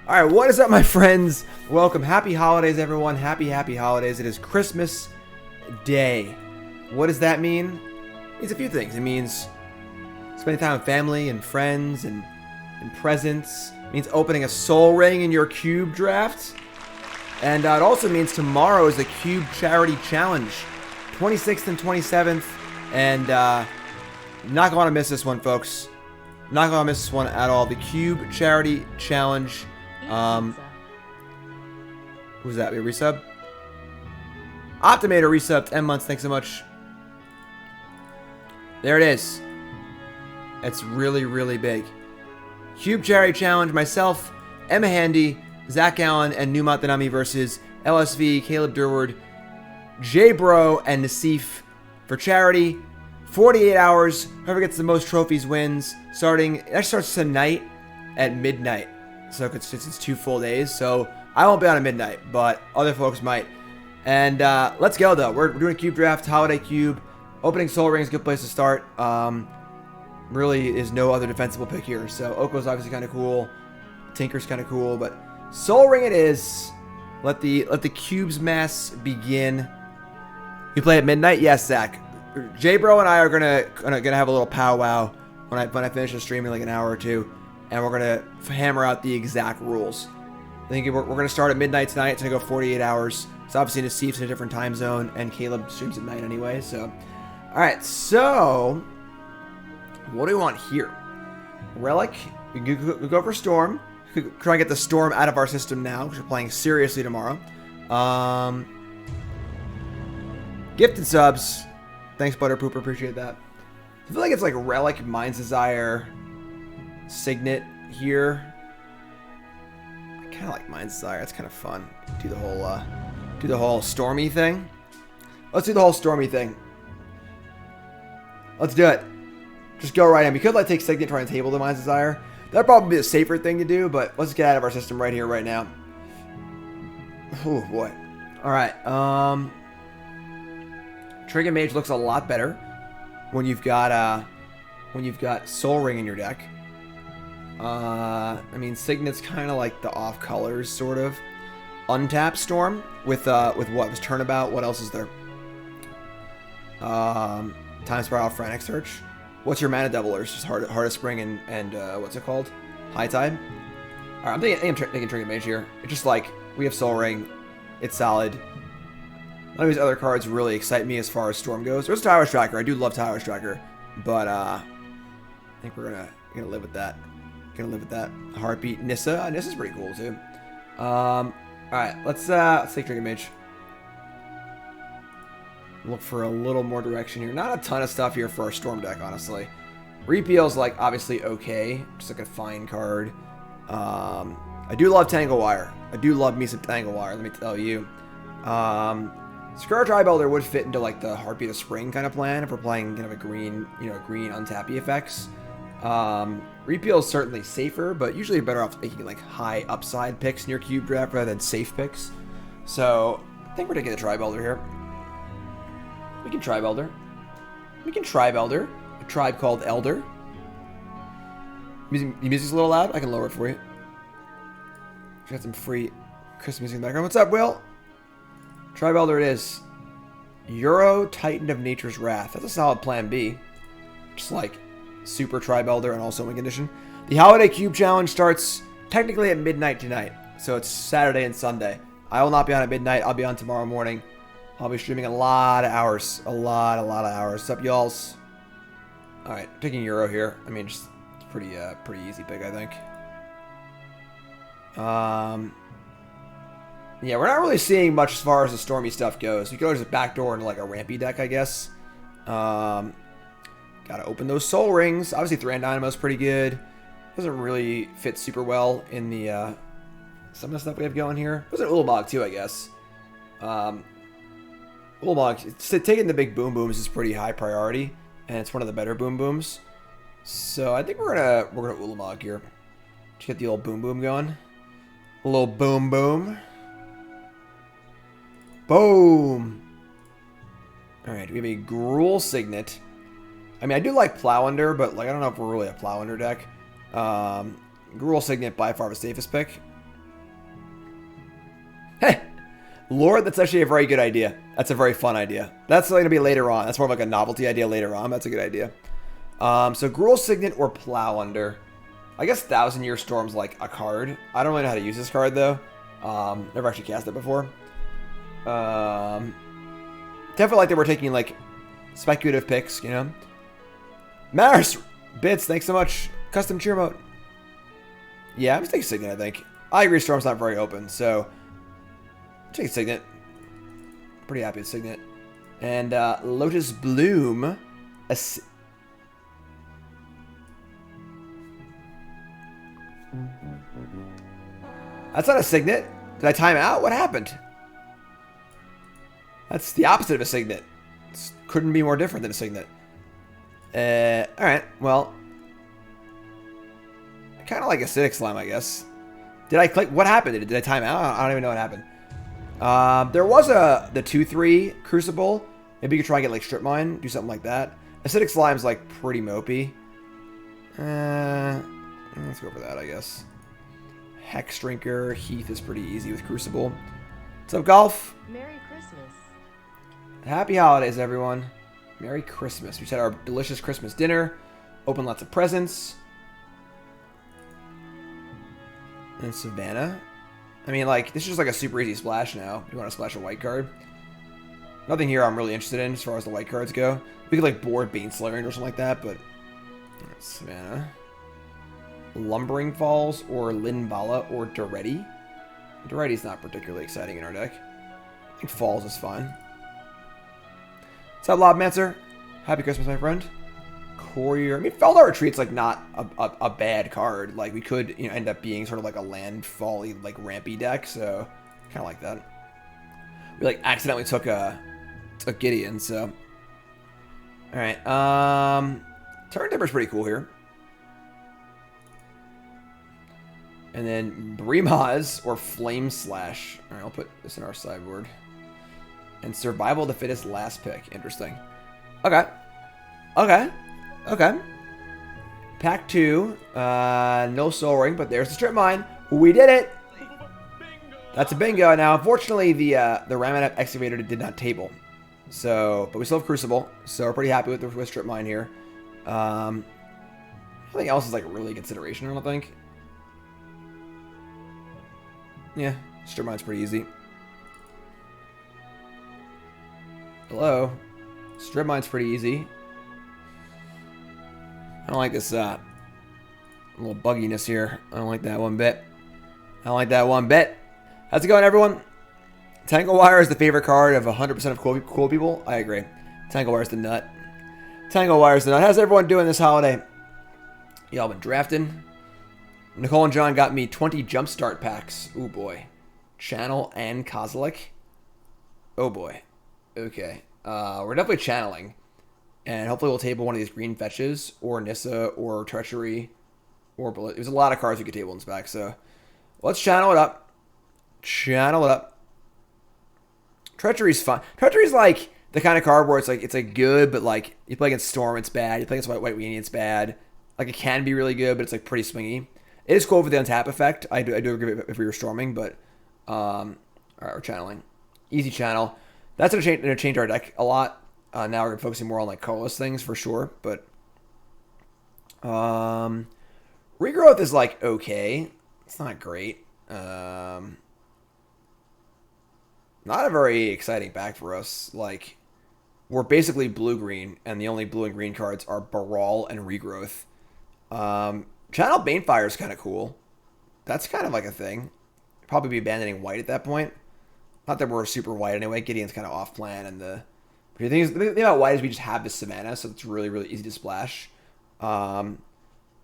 All right, what is up, my friends? Welcome. Happy holidays, everyone. Happy holidays. It is Christmas Day. What does that mean? It means a few things. It means spending time with family and friends and presents. It means opening a soul ring in your cube draft. And it also means tomorrow is the Cube Charity Challenge, 26th and 27th. And not going to miss this one, folks. Not going to miss this one at all. The Cube Charity Challenge. Who's that? A resub? Optimator resub. 10 months. Thanks so much. There it is. It's really, really big. Cube Charity Challenge. Myself, Emma Handy, Zach Allen, and Numat Danami versus LSV, Caleb Durward, J-Bro, and Nassif for charity. 48 hours. Whoever gets the most trophies wins. That starts tonight at midnight. So it's 2 full days. So I won't be on at midnight, but other folks might. And let's go, though. We're doing a cube draft, holiday cube. Opening Soul Ring is a good place to start. Really is no other defensible pick here. So Oko's obviously kind of cool. Tinker's kind of cool, but Soul Ring it is. Let the cubes mass begin. You play at midnight? Yes, Zach. J-Bro and I are gonna have a little powwow when I finish the stream in like an hour or two, and we're gonna hammer out the exact rules. I think we're gonna start at midnight tonight. It's gonna go 48 hours. It's obviously Nassif's in a different time zone, and Caleb streams at night anyway. So, all right. So, what do we want here? Relic. We can go for Storm. We could try and get the Storm out of our system now, because we're playing seriously tomorrow. Gifted subs. Thanks, Butter Pooper. Appreciate that. I feel like it's like Relic, Mind's Desire, Signet here. I kind of like Mind's Desire. It's kind of fun. Do the whole Stormy thing. Let's do the whole Stormy thing. Let's do it. Just go right in. We could like take Signet, try and table the Mind's Desire. That'd probably be a safer thing to do, but let's get out of our system right here, right now. Oh boy. All right. Trigger Mage looks a lot better when you've got Soul Ring in your deck. I mean, Signet's kind of like the off colors, sort of. Untap Storm with what was Turnabout. What else is there? Time Spiral, Frantic Search. What's your mana doubler? Just Heart of Spring and what's it called? High Tide. All right, I'm thinking Trigger Mage here. It's just like we have Soul Ring. It's solid. None of these other cards really excite me as far as Storm goes. There's Tower Striker. I do love Tower Striker, but I think we're gonna live with that. Heartbeat Nissa. Nissa's pretty cool too. All right, let's take Trigger Mage. Look for a little more direction here. Not a ton of stuff here for our Storm deck, honestly. Repeal's like obviously okay, just like a fine card. I do love Tangle Wire. I do love me some Tangle Wire. Let me tell you. Scar Tribe would fit into like the Heartbeat of Spring kind of plan if we're playing kind of a green, green untappy effects. Repeal is certainly safer, but usually you're better off making like high upside picks in your cube draft rather than safe picks. So I think we're taking the Tribe Elder here. We can Tribe Elder. A tribe called Elder. The music's a little loud. I can lower it for you. Got some free Christmas music in the background. What's up, Will? Tribe Elder it is. Euro Titan of Nature's Wrath. That's a solid plan B. Just like Super Tribe Elder and also win condition. The Holiday Cube Challenge starts technically at midnight tonight. So it's Saturday and Sunday. I will not be on at midnight. I'll be on tomorrow morning. I'll be streaming a lot of hours. A lot of hours. What's up, y'alls? Alright, taking Euro here. I mean, just pretty easy pick, I think. Yeah, we're not really seeing much as far as the Stormy stuff goes. You could always just backdoor into like a Rampy deck, I guess. Gotta open those Soul Rings. Obviously, Thran Dynamo's pretty good. Doesn't really fit super well in the some of the stuff we have going here. There's an Ulamog too, I guess. Ulamog, taking the big boom booms is pretty high priority, and it's one of the better boom booms. So I think we're gonna Ulamog here. Just get the old boom boom going. A little boom boom. Boom! Alright, we have a Gruul Signet. I mean, I do like Plow Under, but like I don't know if we're really a Plow Under deck. Gruul Signet by far the safest pick. Hey, Lord, that's actually a very good idea. That's a very fun idea. That's going to be later on. That's more of like a novelty idea later on. That's a good idea. So Gruul Signet or Plow Under. I guess Thousand Year Storm's like a card. I don't really know how to use this card though. Never actually cast it before. Definitely like they were taking like speculative picks, you know. Maris Bits, thanks so much. Custom cheer mode. Yeah, I'm just taking Signet, I think. I agree Storm's not very open, so I'm taking Signet. Pretty happy with Signet. And Lotus Bloom. That's not a Signet. Did I time out? What happened? That's the opposite of a Signet. This couldn't be more different than a Signet. Alright, well. I kind of like Acidic Slime, I guess. Did I click? What happened? Did I time out? I don't even know what happened. There was the 2-3 Crucible. Maybe you could try and get like Strip Mine. Do something like that. Acidic Slime's like pretty mopey. Let's go for that, I guess. Hex Drinker. Heath is pretty easy with Crucible. What's up, Golf? Merry Christmas. Happy holidays, everyone. Merry Christmas. We had our delicious Christmas dinner. Opened lots of presents. And Savannah. I mean, like, this is just like a super easy splash now. You want to splash a white card. Nothing here I'm really interested in as far as the white cards go. We could, like, board Baneslayer or something like that, but... Savannah. Lumbering Falls or Linvala or Duretti. Duretti's not particularly exciting in our deck. I think Falls is fine. What's up, Lobmancer? Happy Christmas, my friend. Courier. I mean, Feldar Retreat's like not a bad card. Like we could, you know, end up being sort of like a landfall-y, like rampy deck. So kind of like that. We like accidentally took a Gideon. So all right. Turn Timber's pretty cool here. And then Brimaz or Flame Slash. All right, I'll put this in our sideboard. And Survival of the Fittest last pick. Interesting. Okay. Okay. Okay. Pack 2. No Soul Ring, but there's the Strip Mine. We did it! That's a bingo. Now, unfortunately, the Ramanap Excavator did not table. So, but we still have Crucible. So we're pretty happy with Strip Mine here. Nothing else is like really consideration, I don't think. Yeah, Strip Mine's pretty easy. Hello. Strip Mine's pretty easy. I don't like this little bugginess here. I don't like that one bit. I don't like that one bit. How's it going, everyone? Tangle Wire is the favorite card of 100% of cool people. I agree. Tangle Wire's the nut. Tangle Wire's the nut. How's everyone doing this holiday? Y'all been drafting? Nicole and John got me 20 Jumpstart packs. Ooh, boy. Channel and Kozilek. Oh, boy. Okay. We're definitely channeling. And hopefully we'll table one of these green fetches. Or Nissa. Or Treachery. Or Bullet. There's a lot of cards we could table in this pack. So let's channel it up. Channel it up. Treachery's fun. Treachery's like the kind of card where it's like good, but like you play against Storm, it's bad. You play against White Weenie, it's bad. Like it can be really good, but it's like pretty swingy. It is cool with the untap effect. I do agree if we were storming, but all right, we're channeling. Easy channel. That's gonna change our deck a lot. Now we're focusing more on like colorless things for sure, but regrowth is like okay. It's not great. Not a very exciting pack for us. Like we're basically blue-green, and the only blue and green cards are Baral and Regrowth. Channel Banefire is kind of cool. That's kind of like a thing. Probably be abandoning white at that point. Not that we're super white anyway. Gideon's kind of off plan, and the thing about white is we just have the Savannah, so it's really, really easy to splash. Channel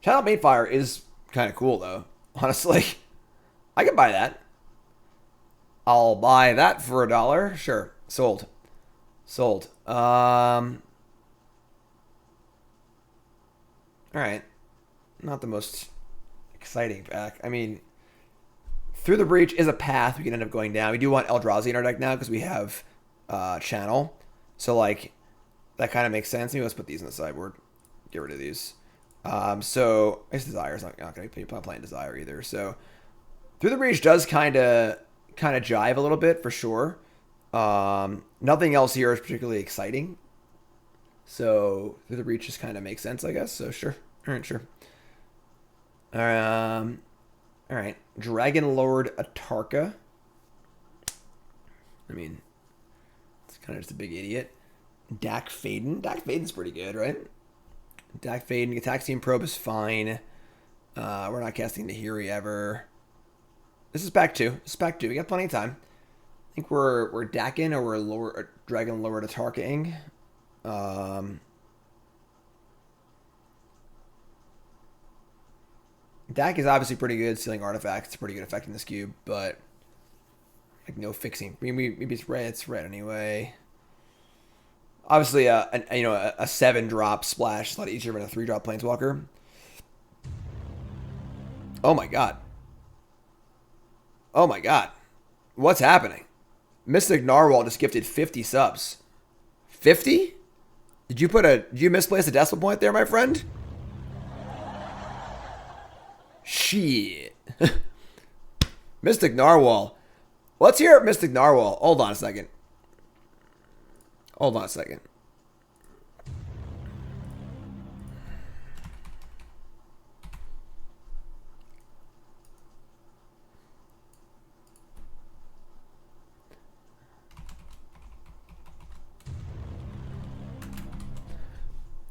Banefire is kind of cool though. Honestly, I could buy that. I'll buy that for $1. Sure, sold. Sold. All right. Not the most exciting pack. I mean, Through the Breach is a path we can end up going down. We do want Eldrazi in our deck now because we have Channel. So, like, that kind of makes sense. Maybe let's put these in the sideboard. Get rid of these. So, I guess Desire's not going to be playing Desire either. So, Through the Breach does kind of kind of jive a little bit for sure. Nothing else here is particularly exciting. So through the breach just kind of makes sense, I guess. So sure. All right, sure. All right. Dragon Lord Atarka. I mean, it's kind of just a big idiot. Dak Faden. Dak Faden's pretty good, right? Dak Faden. Attack Team Probe is fine. We're not casting Nahiri ever. This is back 2. This is back 2. We got plenty of time. I think we're Dakin or we're lower Dragon Lord Atarka-ing. Dak is obviously pretty good stealing artifacts. It's a pretty good effect in this cube, but like no fixing. Maybe it's red. It's red anyway. Obviously, a 7-drop splash is a lot easier than a 3-drop planeswalker. Oh my god. Oh my god. What's happening? Mystic Narwhal just gifted 50 subs. 50? Did you misplace a decimal point there, my friend? Shit. Mystic Narwhal. Let's hear it, Mystic Narwhal. Hold on a second.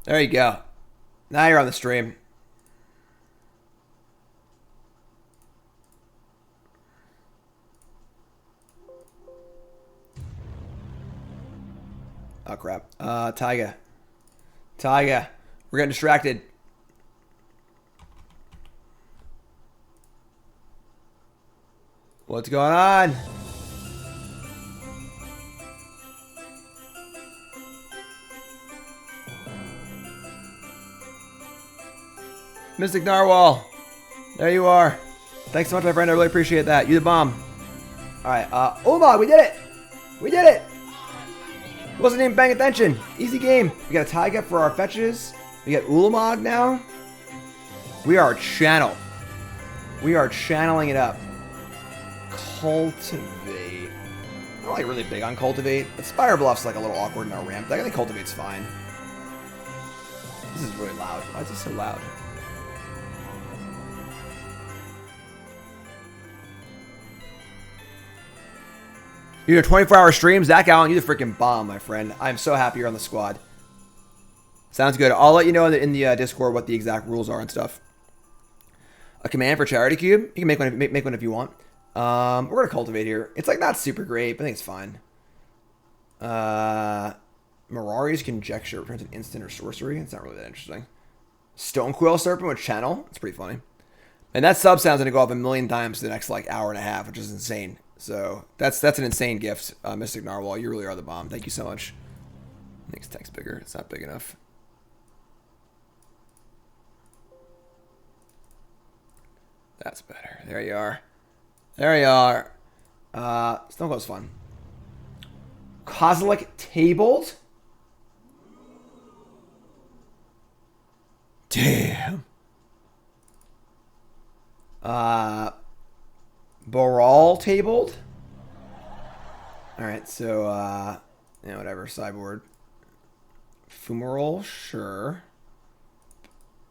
There you go. Now you're on the stream. Oh, crap. Taiga. We're getting distracted. What's going on? Mystic Narwhal. There you are. Thanks so much, my friend. I really appreciate that. You the bomb. Alright, Uma, we did it! We did it! Wasn't even paying attention. Easy game. We got a Taiga for our fetches. We got Ulamog now. We are channel. We are channeling it up. Cultivate. I'm not like really big on Cultivate, but Spire Bluff's like a little awkward in our ramp. I think Cultivate's fine. This is really loud. Why is this so loud? You do a 24-hour stream? Zach Allen, you the freaking bomb, my friend. I'm so happy you're on the squad. Sounds good. I'll let you know in the Discord what the exact rules are and stuff. A command for Charity Cube. You can make one if you want. We're going to Cultivate here. It's like not super great, but I think it's fine. Mirari's Conjecture returns an instant or sorcery. It's not really that interesting. Stonequill Serpent with Channel. It's pretty funny. And that sub sound's going to go up 1,000,000 times for the next like hour and a half, which is insane. So that's an insane gift, Mystic Narwhal. You really are the bomb. Thank you so much. Makes text bigger. It's not big enough. That's better. There you are. There you are. Stonequill's fun. Kozilek Tabled? Damn. Boral Tabled? Alright, so, yeah, whatever. Sideboard. Fumarole? Sure.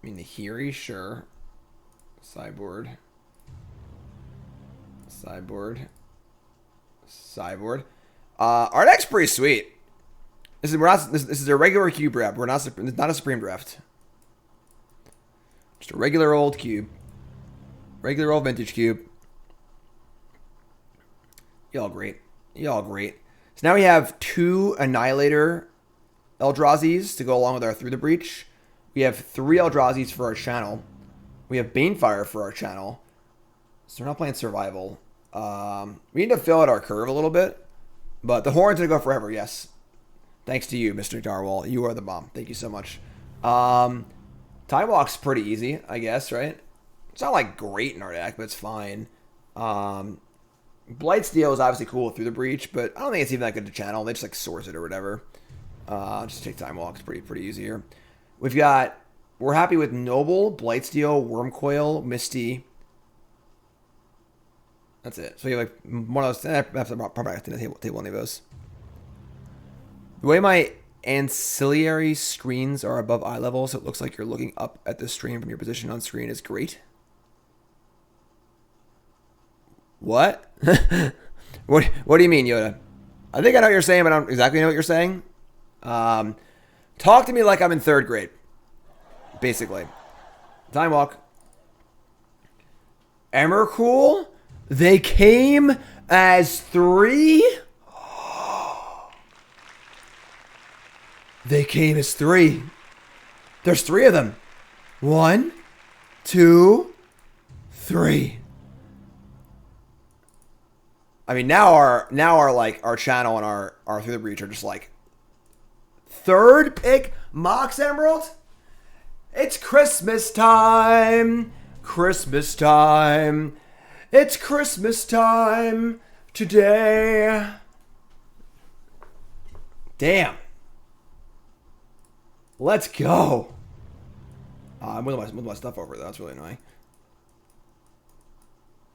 I mean, Nahiri? Sure. Sideboard. Our deck's pretty sweet. This is a regular cube rep. It's not a Supreme Draft. Just a regular old cube. Regular old vintage cube. Y'all great. So now we have 2 Annihilator Eldrazi's to go along with our Through the Breach. We have 3 Eldrazi's for our channel. We have Banefire for our channel. So we're not playing Survival. We need to fill out our curve a little bit. But the Horn's going to go forever, yes. Thanks to you, Mr. Darwall. You are the bomb. Thank you so much. Time Walk's pretty easy, I guess, right? It's not like great in our deck, but it's fine. Blightsteel is obviously cool through the breach, but I don't think it's even that good to channel. They just like source it or whatever. Just take Time Walk. It's pretty easy here. We're happy with Noble, Blightsteel, Wormcoil, Misty. That's it. So you have like one of those. That's probably the table any of those. The way my ancillary screens are above eye level, so it looks like you're looking up at the stream from your position on screen, is great. What? What do you mean, Yoda? I think I know what you're saying, but I don't exactly know what you're saying. Talk to me like I'm in 3rd grade. Basically. Time walk. Emrakul? They came as 3? They came as 3. There's 3 of them. 1, 2, 3. I mean, now our like our channel and our Through the Breach are just like 3rd pick Mox Emerald. It's Christmas time. Christmas time. It's Christmas time today. Damn. Let's go. I'm moving my stuff over, though. That's really annoying.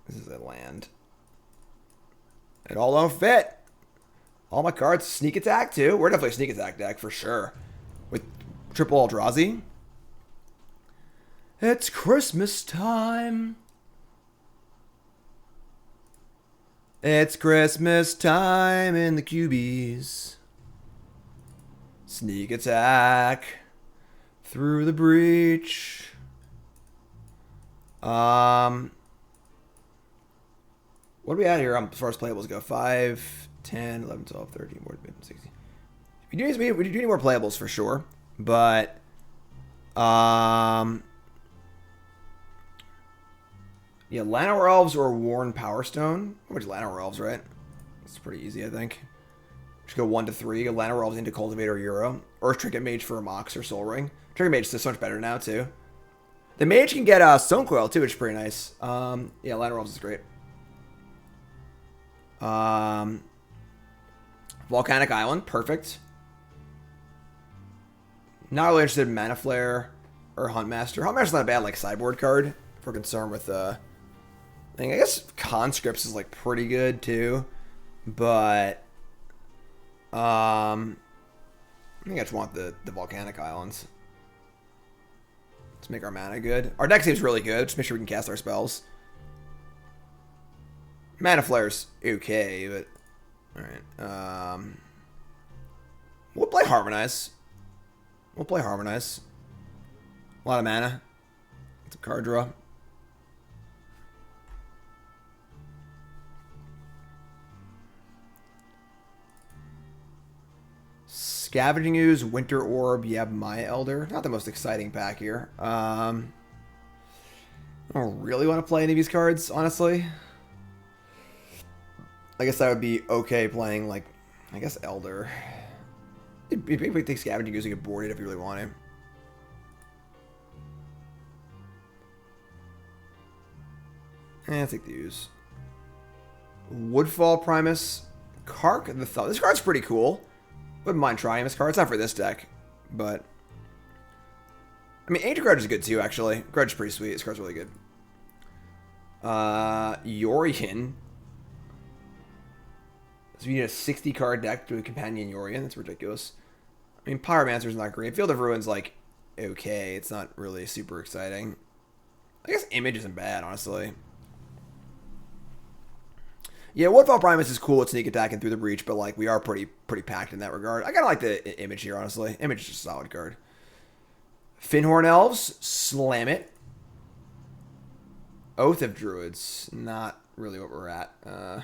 This is a land. It all don't fit. All my cards sneak attack, too. We're definitely a sneak attack deck, for sure. With triple Eldrazi. It's Christmas time. It's Christmas time in the QBs. Sneak attack. Through the breach. What do we at here as far as playables go? 5, 10, 11, 12, 13, 14, 15, 16. We do need more playables for sure. But yeah, Llanowar Elves or Worn Power Stone. How much Llanowar Elves, right? It's pretty easy, I think. Just go 1 to 3. Go Llanowar Elves into Cultivator Euro. Or Trinket Mage for a Mox or Soul Ring. Trinket Mage is so much better now, too. The Mage can get Stone Coil, too, which is pretty nice. Yeah, Llanowar Elves is great. Volcanic Island, perfect. Not really interested in Mana Flare or Huntmaster. Huntmaster's not a bad, like, sideboard card. If we're concerned with, I guess Conscripts is, like, pretty good, too. But, I think I just want the Volcanic Islands. Let's make our mana good. Our deck seems really good. Just make sure we can cast our spells. Mana Flare's okay, but... Alright. We'll play Harmonize. We'll play Harmonize. A lot of mana. It's a card draw. Scavenging Ooze, Winter Orb, Yab Maya Elder. Not the most exciting pack here. I don't really want to play any of these cards, honestly. I guess I would be okay playing, like, I guess Elder. Maybe we take Scavenging Ooze and get boarded if you really want to. I'll take the Ooze. Woodfall Primus. Kark the Thought. This card's pretty cool. Wouldn't mind trying this card. It's not for this deck, but... I mean, Ancient Grudge is good too, actually. Grudge is pretty sweet. This card's really good. Yorion. So you need a 60-card deck to a Companion Yorion. That's ridiculous. I mean, Pyromancer's not great. Field of Ruin's, like, okay. It's not really super exciting. I guess Image isn't bad, honestly. Yeah, Woodfall Primus is cool at sneak attacking through the breach, but like we are pretty packed in that regard. I kind of like the Image here, honestly. Image is just a solid card. Finhorn Elves, slam it. Oath of Druids, not really what we're at. All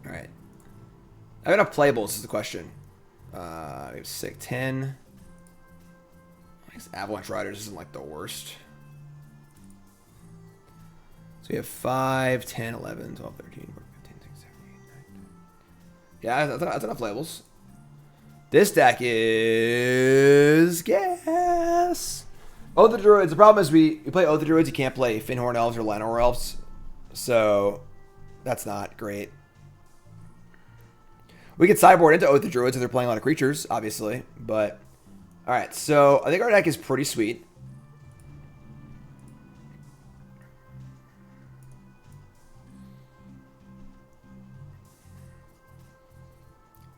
right. I have enough playables is the question. We have 6, 10. I guess Avalanche Riders isn't like the worst. So we have 5, 10, 11, 12, 13, 14, 15, 16, 17, 18, 19. Yeah, that's enough labels. This deck is gas. Oath of the Druids. The problem is we play Oath of the Druids. You can't play Finhorn Elves or Llanowar Elves. So that's not great. We could sideboard into Oath of the Druids if they're playing a lot of creatures, obviously. But Alright, so I think our deck is pretty sweet.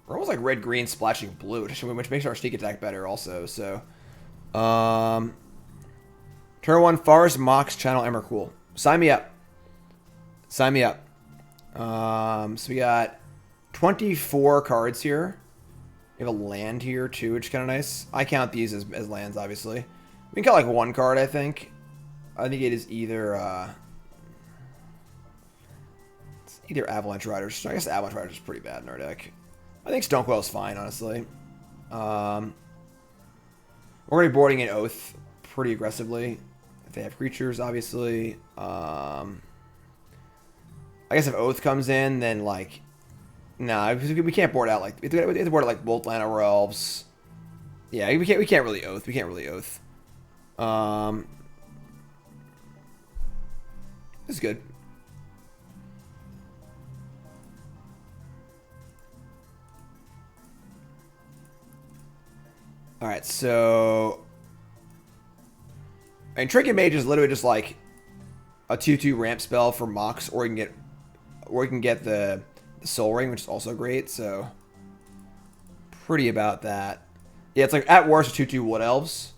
We're almost like red-green splashing blue, which makes our sneak attack better also, so... Turn 1, Forest, Mox, Channel, Emrakul. Sign me up. Sign me up. So we got 24 cards here. We have a land here, too, which is kind of nice. I count these as lands, obviously. We can count, like, one card, I think. I think it is either, it's either Avalanche Riders. I guess Avalanche Riders is pretty bad in our deck. I think Stonecoil is fine, honestly. We're going to be boarding an Oath pretty aggressively. If they have creatures, obviously. I guess if Oath comes in, then, like... Nah, we can't board out, like... We have to board out, like, both Land or Elves. Yeah, we can't really Oath. We can't really Oath. This is good. Alright, so... I mean, Trinket Mage is literally just like a 2/2 ramp spell for Mox, or you can get the Soul Ring, which is also great, so pretty about that. Yeah, it's like at worst 2/2 Wood Elves,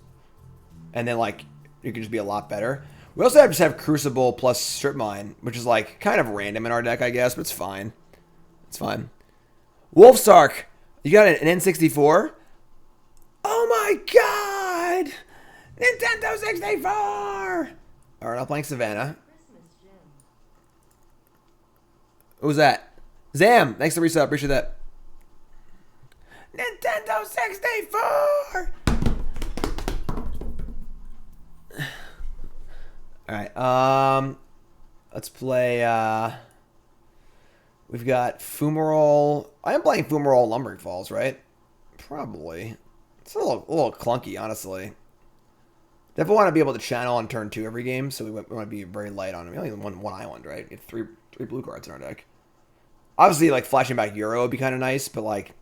and then like it could just be a lot better. We also just have Crucible plus Strip Mine, which is like kind of random in our deck, I guess, but it's fine. It's fine. Wolfsark, you got an N64? Oh my god! Nintendo 64! Alright, I'm playing Savannah. Who's that? Zam! Thanks for the resub, appreciate that. Nintendo 64! Alright, let's play, we've got Fumarole. I am playing Fumarole Lumbering Falls, right? Probably. It's a little clunky, honestly. Definitely want to be able to channel on turn 2 every game, so we want to be very light on it. We only have one island, right? We have three blue cards in our deck. Obviously, like, flashing back Euro would be kind of nice, but, like,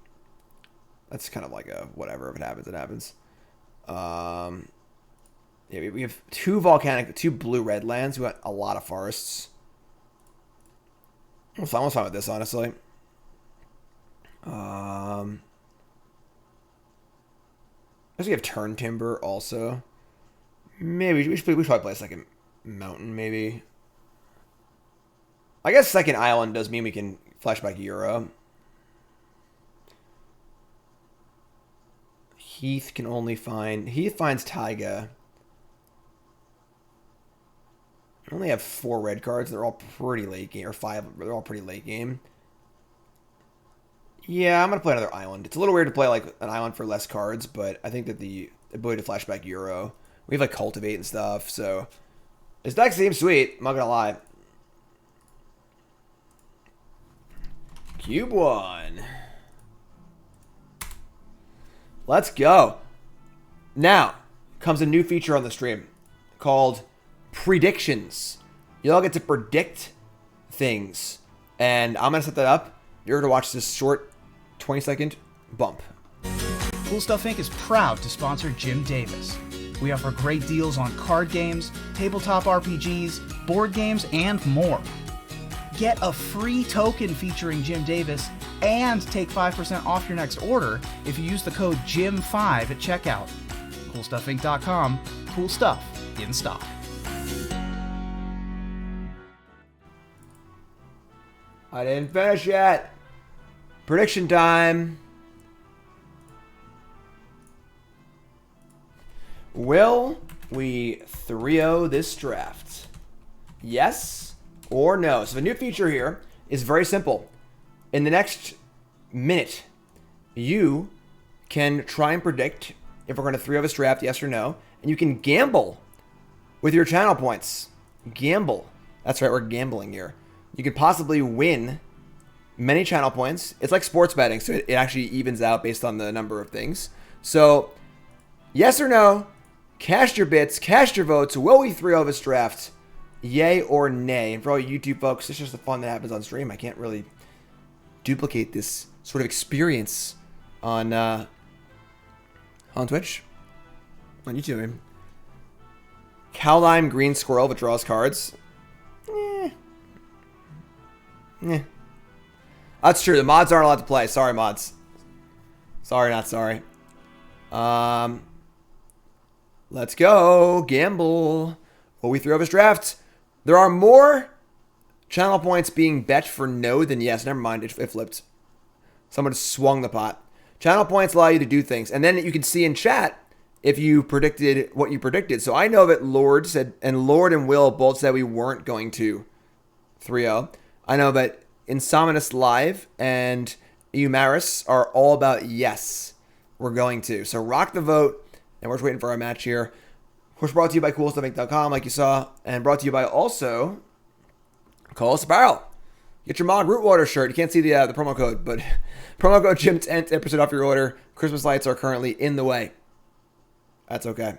that's kind of like a whatever. If it happens, it happens. Yeah, we have 2 blue-red lands. We got a lot of forests. I'm fine with this, honestly. I guess we have Turn Timber also. Maybe we should probably play a second mountain, maybe. I guess second island does mean we can flashback Euro. Heath finds Taiga. I only have 4 red cards. They're all pretty late game, or 5. They're all pretty late game. Yeah, I'm gonna play another island. It's a little weird to play like an island for less cards, but I think that the ability to flashback Euro, we have like Cultivate and stuff. So this deck seems sweet. I'm not gonna lie. Cube 1. Let's go. Now comes a new feature on the stream called predictions. You all get to predict things, and I'm gonna set that up. You're gonna watch this short 20-second bump. Cool Stuff Inc. is proud to sponsor Jim Davis. We offer great deals on card games, tabletop RPGs, board games, and more. Get a free token featuring Jim Davis and take 5% off your next order if you use the code JIM5 at checkout. CoolStuffInc.com. Cool stuff in stock. I didn't finish yet. Prediction time. Will we 3-0 this draft? Yes or no? So the new feature here is very simple. In the next minute, you can try and predict if we're going to 3-0 this draft, yes or no. And you can gamble with your channel points. Gamble. That's right, we're gambling here. You could possibly win many channel points. It's like sports betting, so it actually evens out based on the number of things. So, yes or no, cast your bits, cast your votes. Will we 3-0 this draft? Yay or nay? And for all you YouTube folks, it's just the fun that happens on stream. I can't really duplicate this sort of experience on Twitch. On YouTube. Kaldheim Green Squirrel that draws cards. That's true. The mods aren't allowed to play. Sorry, mods. Sorry, not sorry. Let's go. Gamble. Will we throw this draft? There are more channel points being bet for no than yes. Never mind. It flipped. Someone swung the pot. Channel points allow you to do things. And then you can see in chat if you predicted what you predicted. So I know that Lord said, and Lord and Will both said we weren't going to 3-0. I know that Insomnus Live and Eumaris are all about yes, we're going to. So rock the vote, and we're just waiting for our match here. Of course, brought to you by CoolStuffInc.com, like you saw, and brought to you by also Colossus Apparel. Get your Mog Rootwater shirt. You can't see the promo code, but promo code Jim10, 10% off your order. Christmas lights are currently in the way. That's okay.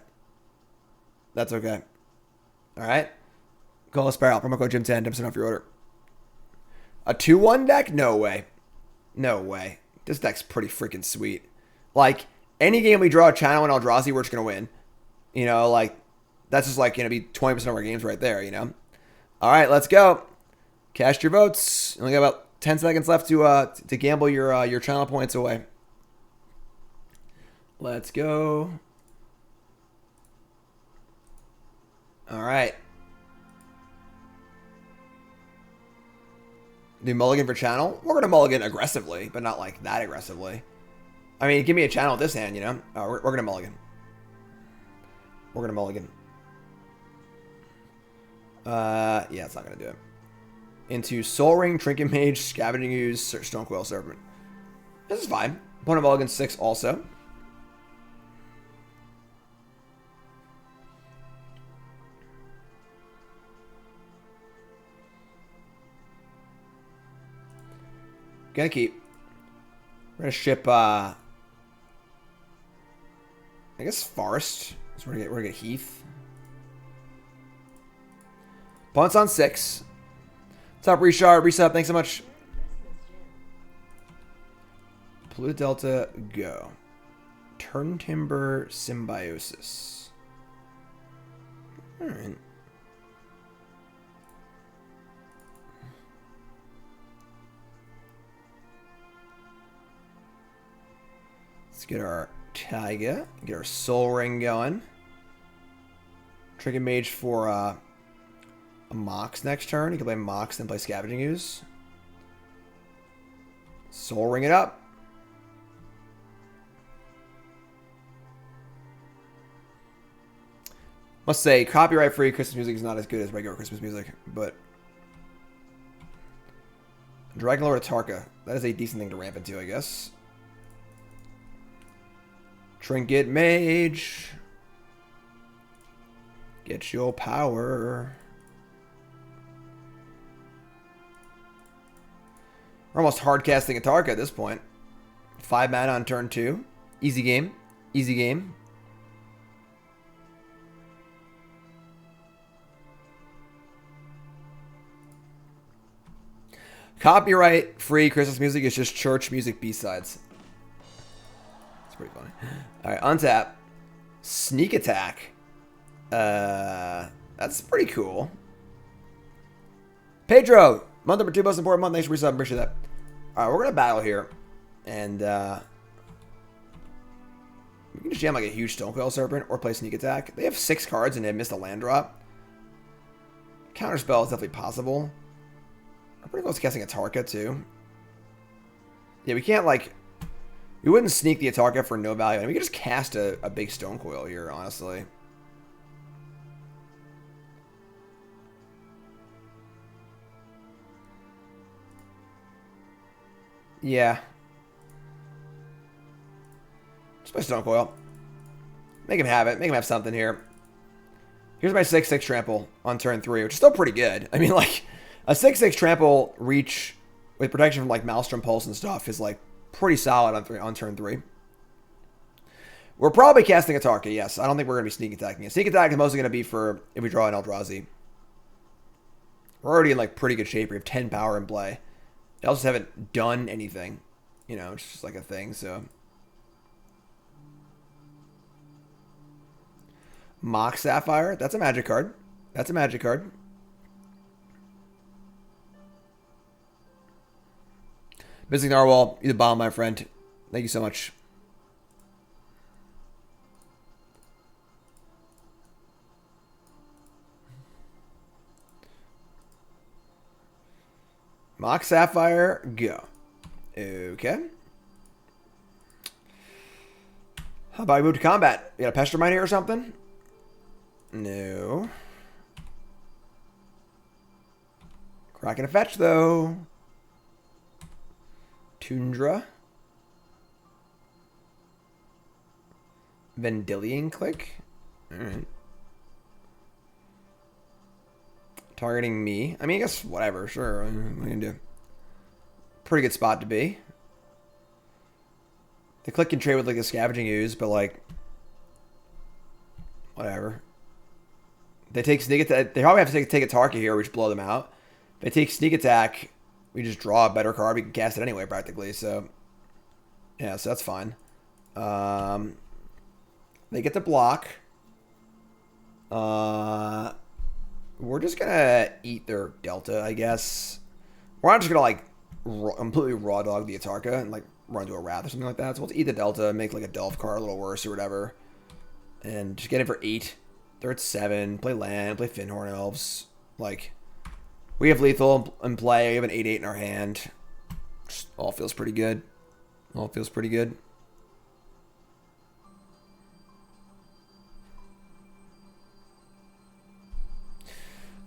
That's okay. All right? Colossus Apparel, promo code Jim10, 10% off your order. A 2-1 deck? No way. No way. This deck's pretty freaking sweet. Like, any game we draw a Channel and Eldrazi, we're just going to win. You know, like, that's just like going to be 20% of our games right there, you know? All right, let's go. Cast your votes. You only got about 10 seconds left to gamble your channel points away. Let's go. All right. Do mulligan for channel? We're going to mulligan aggressively, but not like that aggressively. I mean, give me a channel with this hand, you know? We're going to mulligan. We're going to mulligan. Yeah, it's not going to do it. Into Soul Ring, Trinket Mage, Scavenging Ooze, Stonecoil Serpent. This is fine. Opponent mulligan 6 also. Gonna keep. We're gonna ship I guess Forest. So we're gonna get Heath. Opponent's on 6. Top Reshard, resub, thanks so much. Pluto Delta, go. Turn Timber, Symbiosis. Alright. Let's get our Taiga, get our Soul Ring going. Trinket Mage for a Mox next turn. You can play Mox, then play Scavenging Ooze. Soul Ring it up. Must say, copyright-free Christmas music is not as good as regular Christmas music, but Dragonlord Atarka. That is a decent thing to ramp into, I guess. Trinket Mage. Get your power. We're almost hard casting Atarka at this point. 5 mana on turn 2. Easy game. Easy game. Copyright free Christmas music is just church music B-sides. It's pretty funny. Alright, untap. Sneak attack. That's pretty cool. Pedro! Month number 2, most important month. Thanks for resub. Appreciate that. Alright, we're gonna battle here. And, we can just jam like a huge Stonecoil Serpent or play Sneak Attack. They have 6 cards and they missed a land drop. Counterspell is definitely possible. I'm pretty close to casting Atarka, too. Yeah, we can't, like... We wouldn't sneak the Atarka for no value. And we could just cast a big Stonecoil here, honestly. Yeah. Just play Stonecoil. Make him have it. Make him have something here. Here's my 6/6 trample on turn 3, which is still pretty good. I mean, like, a 6/6 trample reach with protection from, like, Maelstrom Pulse and stuff is, like, pretty solid on turn 3. We're probably casting Atarka, yes. I don't think we're going to be sneak attacking it. Sneak attack is mostly going to be for if we draw an Eldrazi. We're already in, like, pretty good shape. We have 10 power in play. They also haven't done anything. You know, it's just like a thing, so... Mock Sapphire. That's a magic card. That's a magic card. Missing Narwhal, you the bomb, my friend. Thank you so much. Mock Sapphire, go. Okay. How about we move to combat? You got a Pester Mine here or something? No. Cracking a fetch, though. Tundra. Vendilion Click. Alright. Targeting me. I mean, I guess whatever. Sure. What are you going to do? Pretty good spot to be. The click can trade with like the Scavenging Ooze, but like... whatever. They take sneak attack. They probably have to take a target here, we just blow them out. If they take sneak attack, we just draw a better card. We can cast it anyway, practically. So, yeah, so that's fine. They get the block. We're just gonna eat their Delta, I guess. We're not just gonna like completely raw dog the Atarka and like run into a Wrath or something like that. So we'll eat the Delta, make like a Delph card a little worse or whatever, and just get it for 8. They're at 7. Play land, play Finhorn Elves. Like, we have lethal in play. We have an 8/8 in our hand. Just all feels pretty good. All feels pretty good.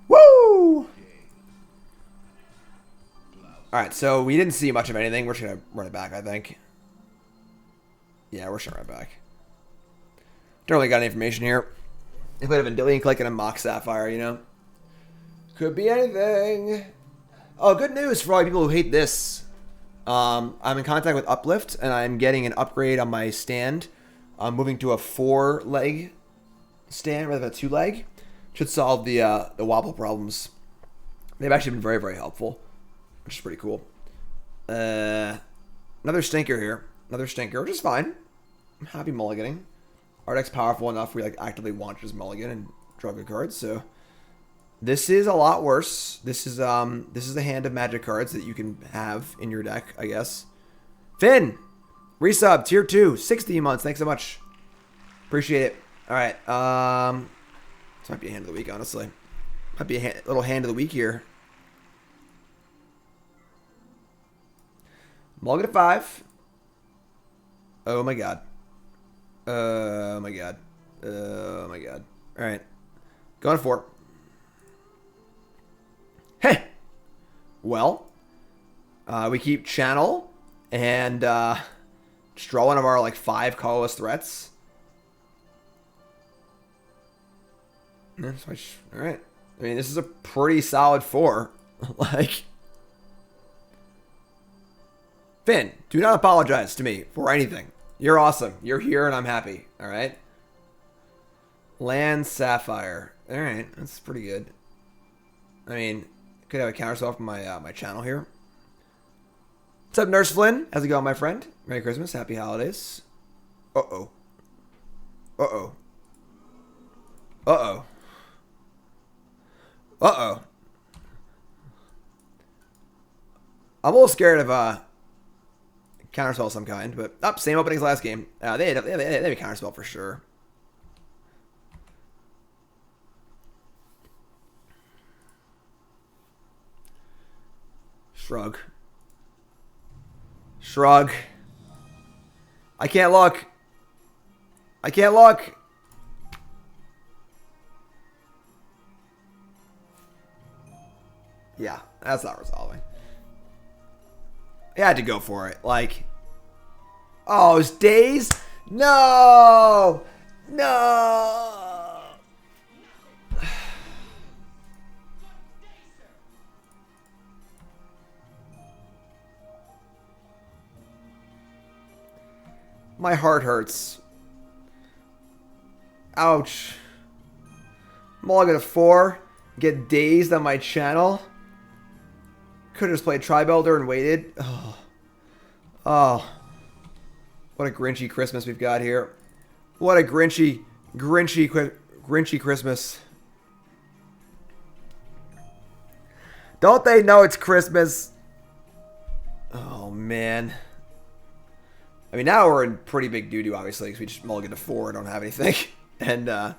Woo! Alright, so we didn't see much of anything. We're just going to run it back, I think. Yeah, we're just going to run it back. Don't really got any information here. If we have a Vendilion Click and a Mock Sapphire, you know? Could be anything. Oh, good news for all you people who hate this. I'm in contact with Uplift, and I'm getting an upgrade on my stand. I'm moving to a 4-leg stand rather than a 2-leg. Should solve the wobble problems. They've actually been very, very helpful, which is pretty cool. Another stinker here. Another stinker, which is fine. I'm happy mulliganing. Our deck's powerful enough we like actively want to just mulligan and draw good cards. So this is a lot worse. This is the hand of magic cards that you can have in your deck, I guess. Finn, resub tier 2, 60 months. Thanks so much. Appreciate it. All right. This might be a hand of the week, honestly. Might be a little hand of the week here. Mulligan at 5. Oh my god. Oh my god. Oh my god. Alright. Going to 4. Hey! Well, we keep Channel and just draw one of our like 5 colorless threats. Alright. I mean, this is a pretty solid 4. Like, Finn, do not apologize to me for anything. You're awesome. You're here and I'm happy. Alright. Land Sapphire. Alright, that's pretty good. I mean, could have a counterspell from my my channel here. What's up, Nurse Flynn? How's it going, my friend? Merry Christmas. Happy holidays. Uh-oh. Uh-oh. Uh-oh. Uh-oh. I'm a little scared of counterspell of some kind, but same opening as last game. They have a counterspell for sure. Shrug. Shrug. I can't look. I can't look. Yeah, that's not resolving. I had to go for it. Like, oh, it's days? No! No! My heart hurts. Ouch. Mulligan at 4. Get dazed on my channel. Could have just played Tri-Builder and waited. Oh. Oh. What a grinchy Christmas we've got here. What a grinchy Grinchy Christmas. Don't they know it's Christmas? Oh, man. I mean, now we're in pretty big doo-doo, obviously, because we just mulligan to 4 and don't have anything. And,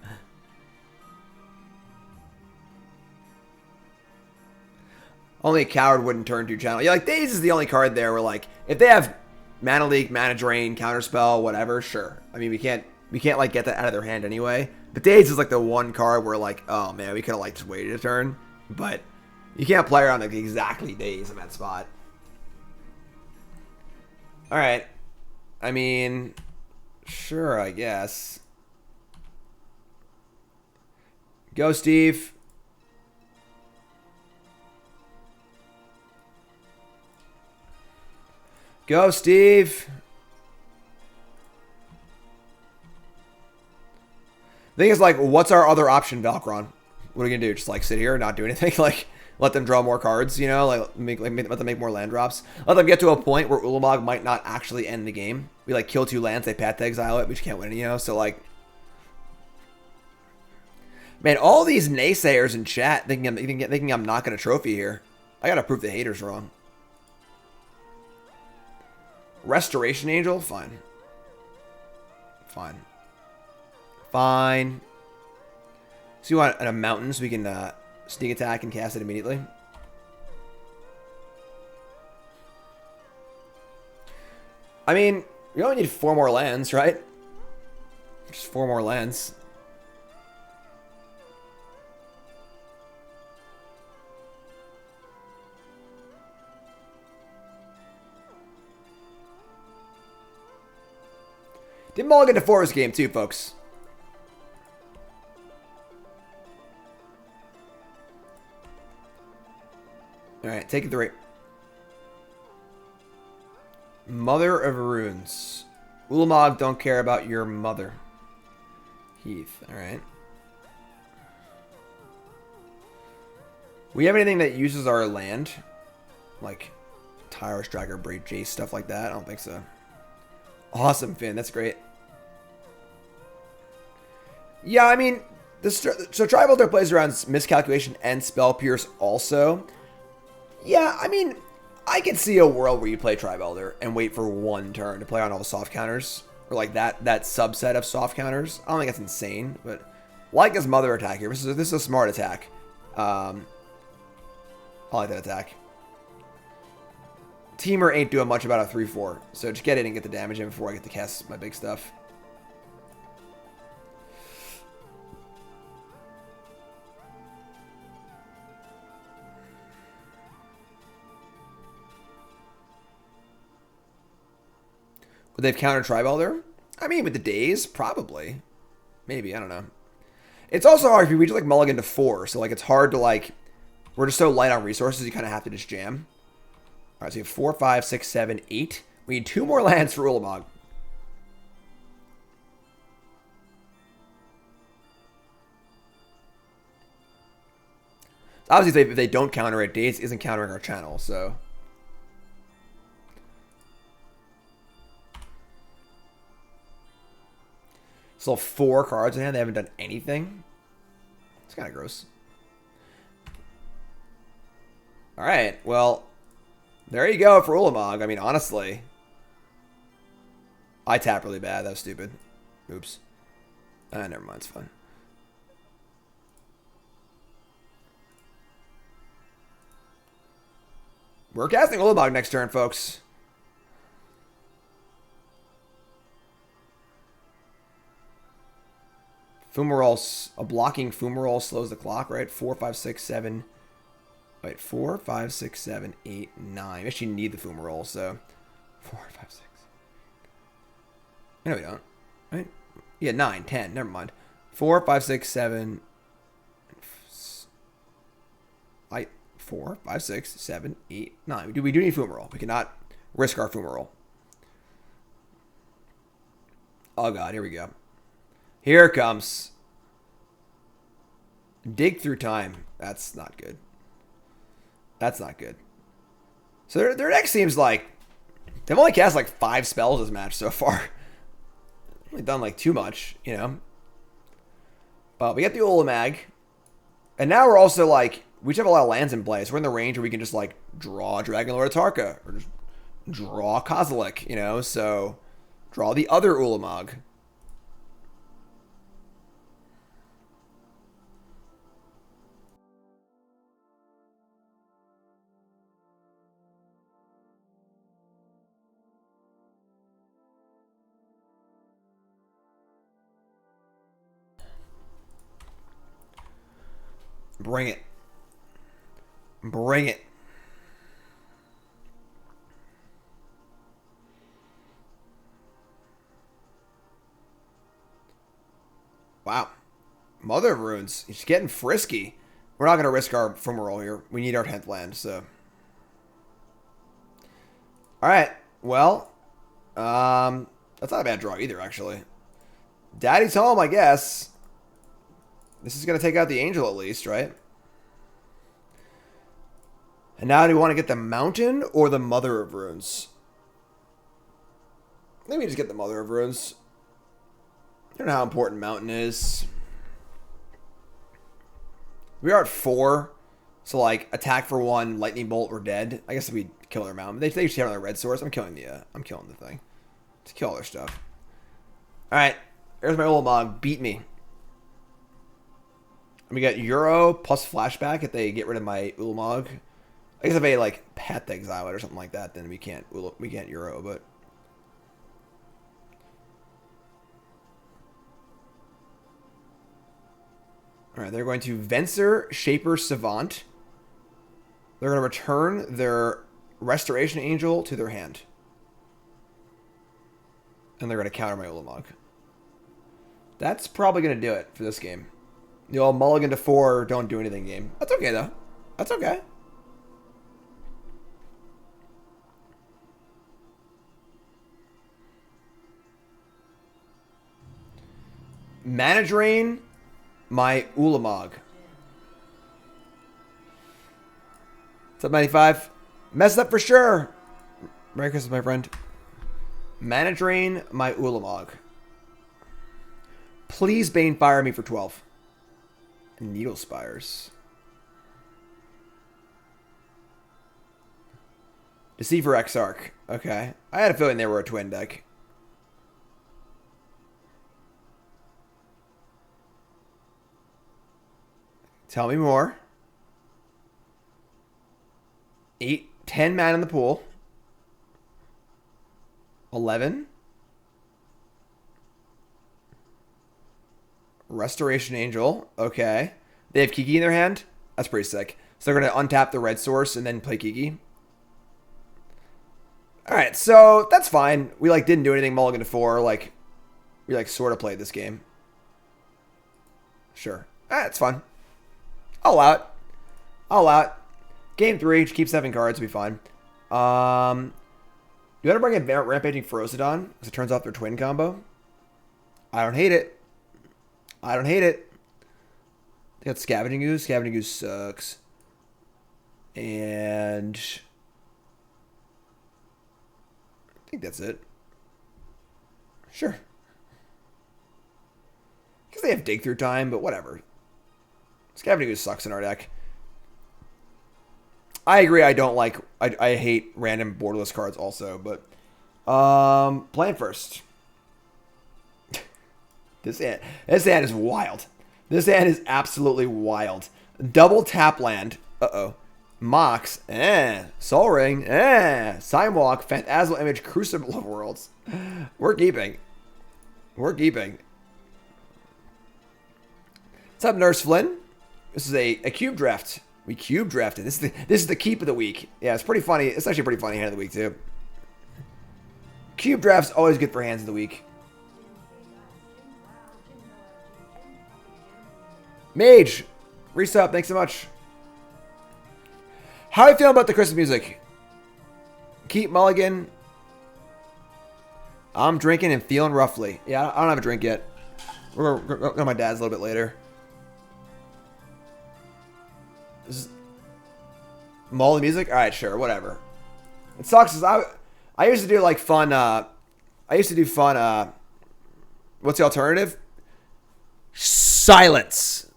only a coward wouldn't turn to channel. Yeah, like, Daze is the only card there where, like, if they have Mana Leak, Mana Drain, Counterspell, whatever, sure. I mean, we can't, like, get that out of their hand anyway. But Daze is, like, the one card where, like, oh, man, we could have, like, just waited a turn. But you can't play around, like, exactly Daze in that spot. Alright. I mean, sure, I guess. Go, Steve. Go, Steve. The thing is, like, what's our other option, Valkron? What are we going to do? Just, like, sit here and not do anything? Like, let them draw more cards, you know? Like, let them make more land drops. Let them get to a point where Ulamog might not actually end the game. We, like, kill 2 lands, they Path to Exile it, we just can't win, you know? So, like... Man, all these naysayers in chat thinking I'm not going to trophy here. I got to prove the haters wrong. Restoration Angel? Fine. Fine. Fine. So you want a mountain so we can sneak attack and cast it immediately? I mean, we only need 4 more lands, right? Just 4 more lands. Did mulligan to 4 this game too, folks. Alright, take it 3. Mother of Runes. Ulamog, don't care about your mother. Heath, alright. We have anything that uses our land? Like Tyrus, Striker, Braid, Jace, stuff like that? I don't think so. Awesome, Finn. That's great. Yeah, I mean, so Tribal Hunter plays around Miscalculation and Spell Pierce also. Yeah, I mean, I could see a world where you play Tribe Elder and wait for 1 turn to play on all the soft counters. Or like that subset of soft counters. I don't think that's insane, but like his mother attack here. This is a smart attack. I like that attack. Teamer ain't doing much about a 3-4, so just get in and get the damage in before I get to cast my big stuff. Would they have countered Tribe Elder? I mean, with the days, probably. Maybe, I don't know. It's also hard if we just like mulligan to 4, so like it's hard to like... We're just so light on resources, you kind of have to just jam. Alright, so you have 4, 5, 6, 7, 8. We need 2 more lands for Ulamog. Obviously, if they don't counter it, Daze isn't countering our channel, so... Still 4 cards in hand. They haven't done anything. It's kind of gross. Alright, well... There you go for Ulamog. I mean, honestly. I tap really bad. That was stupid. Oops. Never mind. It's fine. We're casting Ulamog next turn, folks. Fumarole, a blocking Fumarole slows the clock, right? 4, 5, 6, 7. Wait, 4, 5, 6, 7, 8, 9. We actually need the Fumarole, so 4, 5, 6. No, we don't. Right? Yeah, 9, 10. Never mind. 4, 5, 6, 7. 4, 5, 6, 7, 8, 9. We do need Fumarole. We cannot risk our Fumarole. Oh god, here we go. Here it comes. Dig through time. That's not good. That's not good. So their deck seems like... They've only cast like 5 spells this match so far. Only done like too much, you know. But we get the Ulamag. And now we're also like, we just have a lot of lands in play. So we're in the range where we can just like draw Dragon Lord Atarka. Or just draw Kozilek, you know? So draw the other Ulamog. Bring it. Bring it. Wow. Mother of Runes. He's getting frisky. We're not going to risk our Fumarole here. We need our 10th land, so. Alright. Well. That's not a bad draw either, actually. Daddy's home, I guess. This is going to take out the Angel at least, right? And now do we want to get the Mountain or the Mother of Runes? Maybe just get the Mother of Runes. I don't know how important Mountain is. We are at 4. So, like, attack for 1, Lightning Bolt, we're dead. I guess if we kill their Mountain. They just have on their red source. I'm killing the thing. To kill all their stuff. Alright. There's my Ulamog. Beat me. We got Euro plus flashback if they get rid of my Ulamog. I guess if they like Path to Exile it or something like that, then we can't Euro, but alright, they're going to Venser, Shaper, Savant. They're going to return their Restoration Angel to their hand. And they're going to counter my Ulamog. That's probably going to do it for this game. The old mulligan to 4, don't do anything game. That's okay, though. That's okay. Mana Drain my Ulamog. What's up, 95? Messed up for sure. Merry Christmas, my friend. Mana Drain my Ulamog. Please Bane Fire me for 12. Needle Spires. Deceiver Exarch. Okay. I had a feeling they were a twin deck. Tell me more. 10 mana in the pool. 11. Restoration Angel. Okay. They have Kiki in their hand. That's pretty sick. So they're going to untap the red source and then play Kiki. Alright, so that's fine. We like didn't do anything mulligan to 4. Like, we like sort of played this game. Sure. Alright, it's fun. I'll allow it. I'll allow it. Game 3, just keep 7 cards, it'll be fine. You gotta bring in Rampaging Ferocidon, because it turns off their twin combo. I don't hate it. I don't hate it. They got Scavenging Ooze. Scavenging Ooze sucks. And I think that's it. Sure. Because they have Dig Through Time, but whatever. Scavenging Ooze sucks in our deck. I agree. I don't like. I hate random borderless cards also, but plan first. This hand is wild. This hand is absolutely wild. Double tap land. Uh-oh. Mox. Soul Ring. Sidewalk. Phantasmal Image. Crucible of Worlds. We're keeping. We're keeping. What's up, Nurse Flynn? This is a cube draft. We cube drafted. This is the keep of the week. Yeah, it's pretty funny. It's actually a pretty funny hand of the week, too. Cube draft's always good for hands of the week. Mage, resub, thanks so much. How are you feeling about the Christmas music? Keep mulligan. I'm drinking and feeling roughly. Yeah, I don't have a drink yet. We're going to go to my dad's a little bit later. This is Molly music? Alright, sure, whatever. It sucks is I used to do like fun what's the alternative? Silence.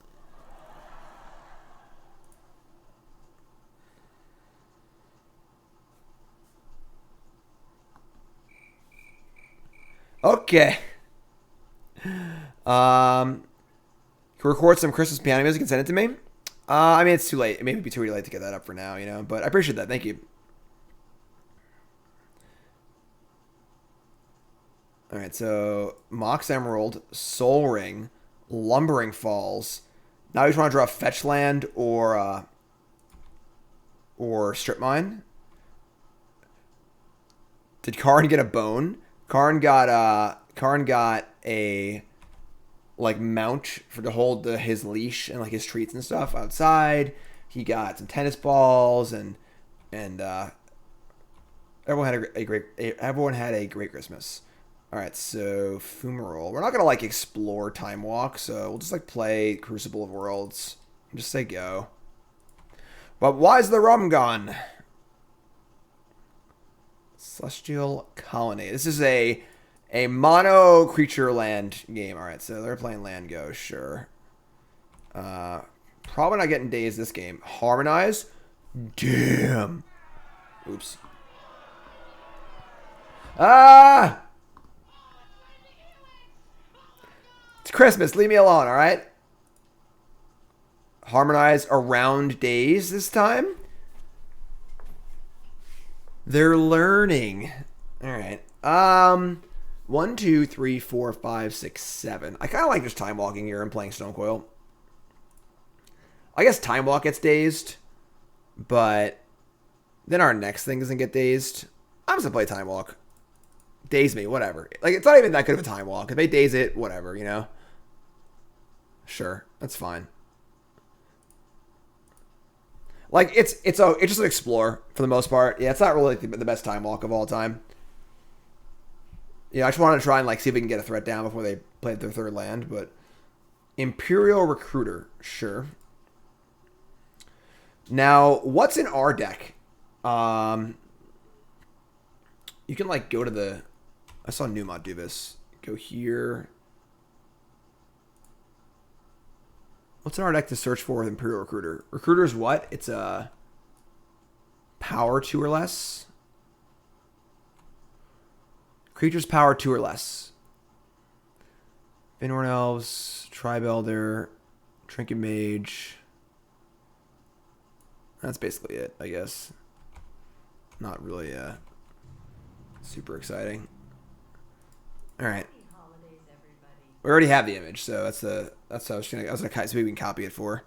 Okay. Record some Christmas piano music and send it to me. I mean, it's too late. It may be too late to get that up for now, you know. But I appreciate that. Thank you. All right, so Mox Emerald, Soul Ring, Lumbering Falls. Now you just want to draw Fetch Land or Strip Mine. Did Karn get a bone? Karn got a like mount to hold his leash and like his treats and stuff outside. He got some tennis balls and everyone had a great Christmas. All right, so Fumarole. We're not gonna like explore Time Walk, so we'll just like play Crucible of Worlds and just say go. But why's the rum gone? Celestial Colony. This is a mono creature land game. All right, so they're playing land go, sure. Probably not getting dazed this game. Harmonize. Damn. Oops. Ah! It's Christmas. Leave me alone, all right? Harmonize around days this time. They're learning. All right. 1, 2, 3, 4, 5, 6, 7. I kind of like just time walking here and playing Stonecoil. I guess time walk gets dazed, but then our next thing doesn't get dazed. I'm just gonna play time walk. Daze me, whatever. Like it's not even that good of a time walk. If they daze it, whatever, you know. Sure, that's fine. Like it's just an explore for the most part. Yeah, it's not really the best time walk of all time. Yeah, I just wanted to try and like see if we can get a threat down before they played their third land. But Imperial Recruiter, sure. Now, what's in our deck? You can like go to the. I saw Newmont do this. Go here. What's in our deck to search for with Imperial Recruiter? Recruiter's what? It's a power 2 or less. Creatures power 2 or less. Finhorn Elves, Tribe Elder, Trinket Mage. That's basically it, I guess. Not really super exciting. All right. We already have the image, so that's what I was gonna see if we can copy it for.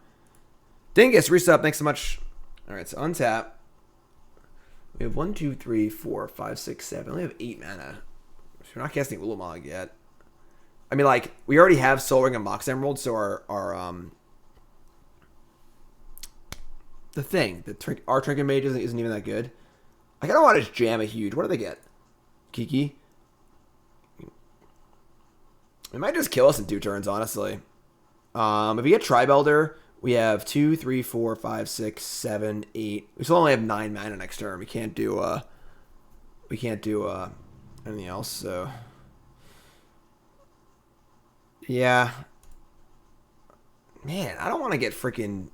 Dingus, resub, thanks so much. All right, so untap. We have 1, 2, 3, 4, 5, 6, 7. We only have 8 mana. So we're not casting Ulamog yet. I mean, like we already have Soul Ring and Mox Emerald, so our the thing, our Trinket Mage isn't even that good. I kind of want to just jam a huge. What do they get? Kiki. It might just kill us in 2 turns, honestly. If we get Tribe Elder, we have 2, 3, 4, 5, 6, 7, 8. We still only have 9 mana next turn. We can't do anything else. So yeah, man, I don't want to get freaking.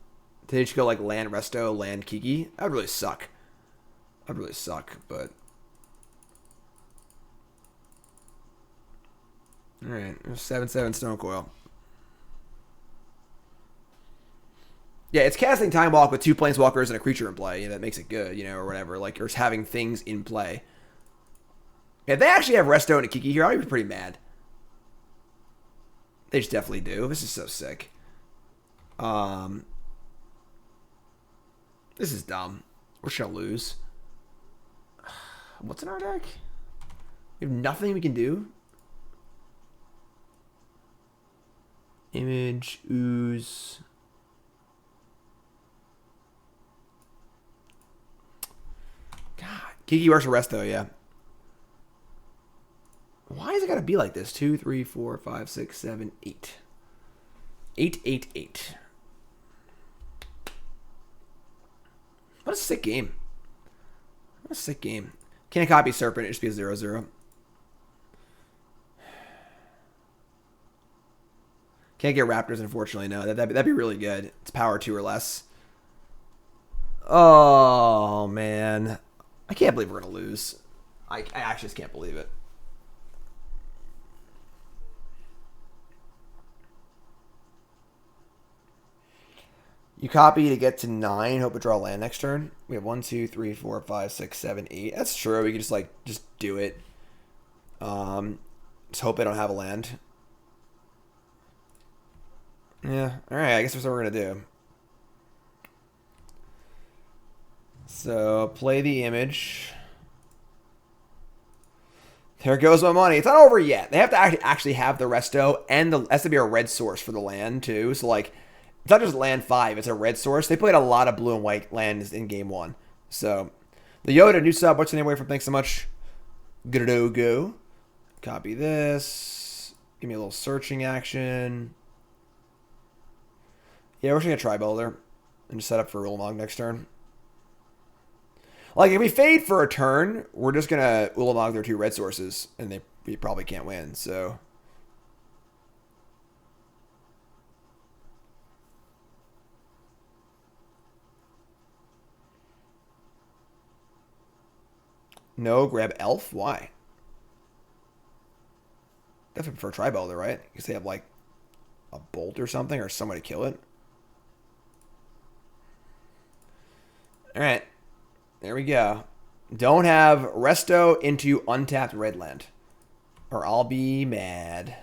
Did they just go like land Resto, land Kiki? That would really suck. That'd really suck, but. Alright, 7/7 Stonecoil. Yeah, it's casting Time Walk with 2 Planeswalkers and a creature in play. You know, that makes it good, you know, or whatever. Like, or just having things in play. If they actually have Resto and a Kiki here, I'll be pretty mad. They just definitely do. This is so sick. This is dumb. We're just gonna lose. What's in our deck? We have nothing we can do. Image, ooze. God. Kiki works for Resto, yeah. Why is it gotta be like this? 2, 3, 4, 5, 6, 7, 8. 8, 8, 8. What a sick game. What a sick game. Can't copy Serpent, it just be a 0/0. Can't get Raptors, unfortunately. No, that'd be really good. It's power 2 or less. Oh, man. I can't believe we're going to lose. I actually just can't believe it. You copy to get to 9. Hope to draw land next turn. We have 1, 2, 3, 4, 5, 6, 7, 8. That's true. We can just do it. Just hope they don't have a land. Yeah. All right. I guess that's what we're gonna do. So play the image. There goes my money. It's not over yet. They have to actually have the resto, and the has to be a red source for the land too. So like, it's not just land 5; it's a red source. They played a lot of blue and white lands in game 1. So the Yoda new sub. What's the name away from? Thanks so much. Go. Copy this. Give me a little searching action. Yeah, we're just gonna try builder and just set up for Ulamog next turn. Like, if we fade for a turn, we're just going to Ulamog their 2 red sources, and we probably can't win, so. No, grab Elf? Why? Definitely prefer Tri-Builder, right? Because they have, like, a bolt or something, or somebody kill it. Alright. There we go. Don't have resto into untapped red land, or I'll be mad.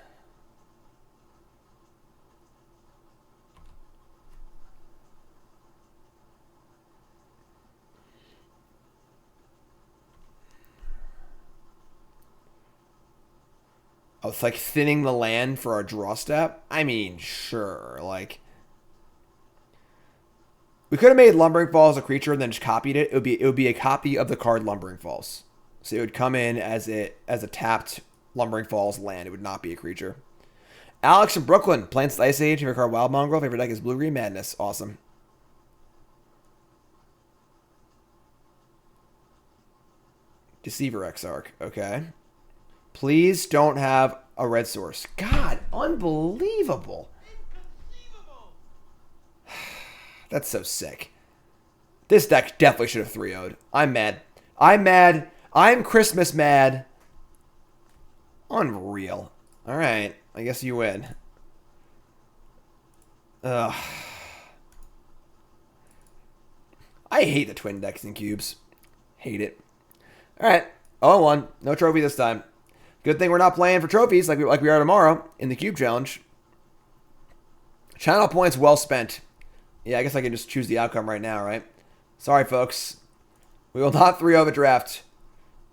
Oh, it's like thinning the land for a draw step? I mean, sure. Like, we could have made Lumbering Falls a creature and then just copied it. It would be a copy of the card Lumbering Falls. So it would come in as a tapped Lumbering Falls land. It would not be a creature. Alex in Brooklyn. Plants the Ice Age. Favorite card Wild Mongrel. Favorite deck is Blue Green Madness. Awesome. Deceiver Exarch. Okay. Please don't have a red source. God, unbelievable. That's so sick. This deck definitely should have 3-0'd. I'm mad. I'm mad. I'm Christmas mad. Unreal. Alright. I guess you win. Ugh. I hate the twin decks and cubes. Hate it. Alright. 0-1. No trophy this time. Good thing we're not playing for trophies like we are tomorrow in the Cube Challenge. Channel points well spent. Yeah, I guess I can just choose the outcome right now, right? Sorry, folks. We will not 3-0 the draft.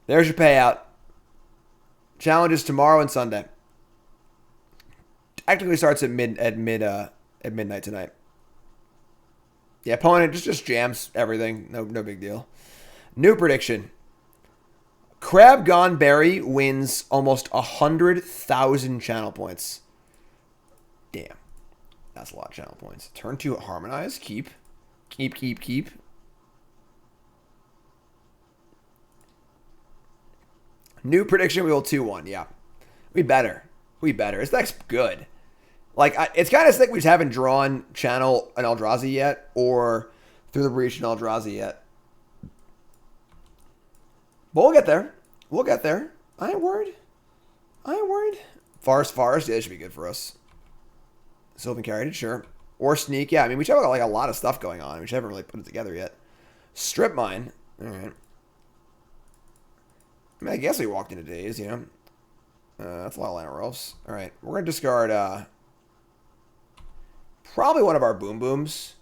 There's your payout. Challenges tomorrow and Sunday. Technically starts at midnight tonight. Yeah, opponent just jams everything. No big deal. New prediction. Crab Gone Berry wins almost 100,000 channel points. Damn. That's a lot of channel points. Turn 2 Harmonize. Keep. New prediction. We will 2-1. Yeah. We better. This deck's good. Like, it's kind of sick we just haven't drawn Channel and Eldrazi yet, or Through the Breach and Eldrazi yet. But we'll get there. I ain't worried. Forest. Yeah, that should be good for us. Sylvan Carried, sure. Or Sneak, yeah. I mean, we have like a lot of stuff going on. We just haven't really put it together yet. Strip Mine. All right. I mean, I guess we walked into Daze, you know. That's a lot of Lantern Elves. All right. We're going to discard probably one of our Boom Booms.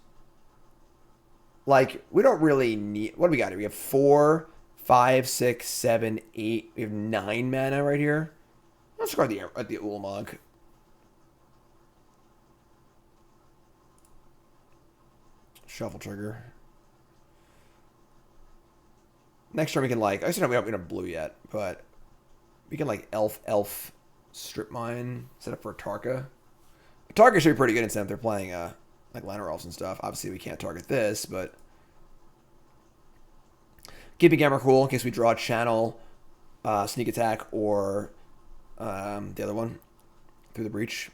Like, we don't really need... What do we got here? We have 4, 5, 6, 7, 8. We have 9 mana right here. Let's discard the Ulamog. Shuffle trigger. Next turn we can like... I said we don't have blue yet, but we can like elf strip mine, set up for a Tarka. Tarka should be pretty good instead if they're playing like Lantern Elves and stuff. Obviously we can't target this, but keeping Gamma cool in case we draw a Channel, Sneak Attack, or the other one, Through the Breach.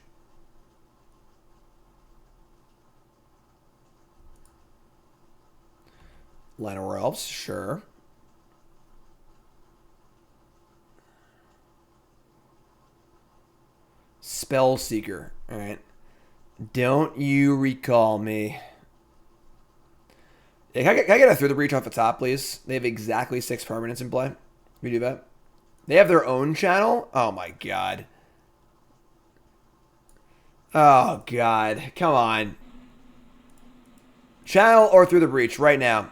Llanowar Elves, sure. Spell Seeker. Alright. Don't you recall me? Yeah, can I get a Through the Breach off the top, please? They have exactly 6 permanents in play. Can we do that? They have their own channel? Oh my god. Oh god. Come on. Channel or Through the Breach right now.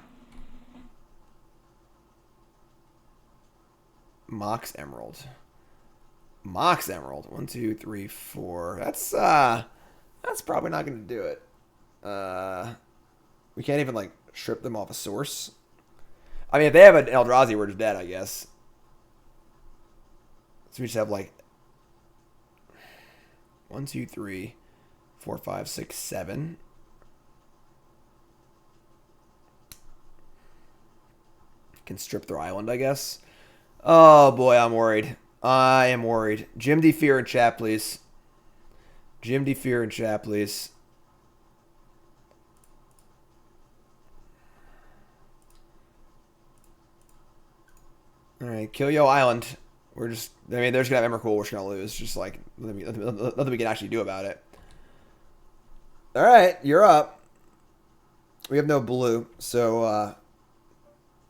Mox Emerald. Mox Emerald. 1, 2, 3, 4. That's probably not gonna do it. We can't even like strip them off a source. I mean, if they have an Eldrazi, we're just dead, I guess. So we just have like 1, 2, 3, 4, 5, 6, 7. Can strip their island, I guess. Oh boy, I'm worried. I am worried. Jim D. Fear in chat, please. Jim D. Fear in chat, please. Alright, kill Yo Island. We're just, I mean, they're just gonna have Emrakul, we're just gonna lose. Just like, nothing we can actually do about it. Alright, you're up. We have no blue, so,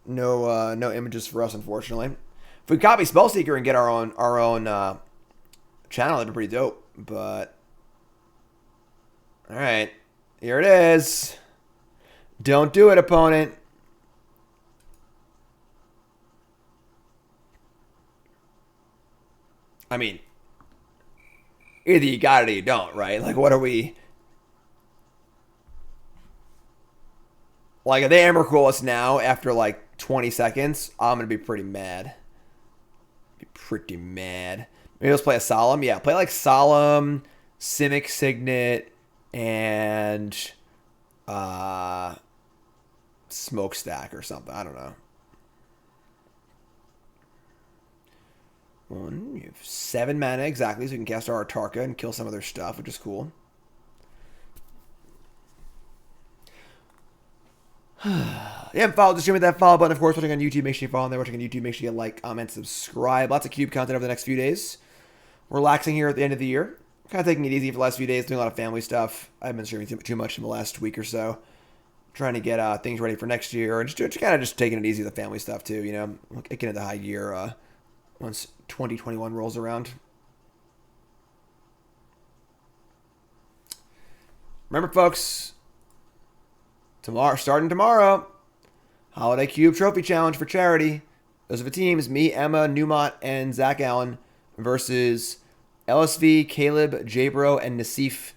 no images for us, unfortunately. If we copy Spellseeker and get our own channel, that'd be pretty dope. But all right, here it is. Don't do it, opponent. I mean, either you got it or you don't, right? Like, what are we? Like, if they Emrakul us now after like 20 seconds, I'm gonna be pretty mad. Pretty mad. Maybe let's play a Solemn. Yeah, play like Solemn, Simic Signet, and Smokestack or something. I don't know. You have 7 mana exactly, so you can cast our Artarka and kill some of their stuff, which is cool. You haven't followed the stream with that follow button, of course. Watching on YouTube, make sure you follow on there. Watching on YouTube, make sure you like, comment, subscribe. Lots of Cube content over the next few days. Relaxing here at the end of the year. Kind of taking it easy for the last few days, doing a lot of family stuff. I haven't been streaming too much in the last week or so. Trying to get things ready for next year. And just kind of just taking it easy with the family stuff, too. You know, getting into high gear once 2021 rolls around. Remember, folks, starting tomorrow, Holiday Cube Trophy Challenge for charity. Those are the teams: me, Emma, Newmont, and Zach Allen versus LSV, Caleb, Jabro, and Nasif.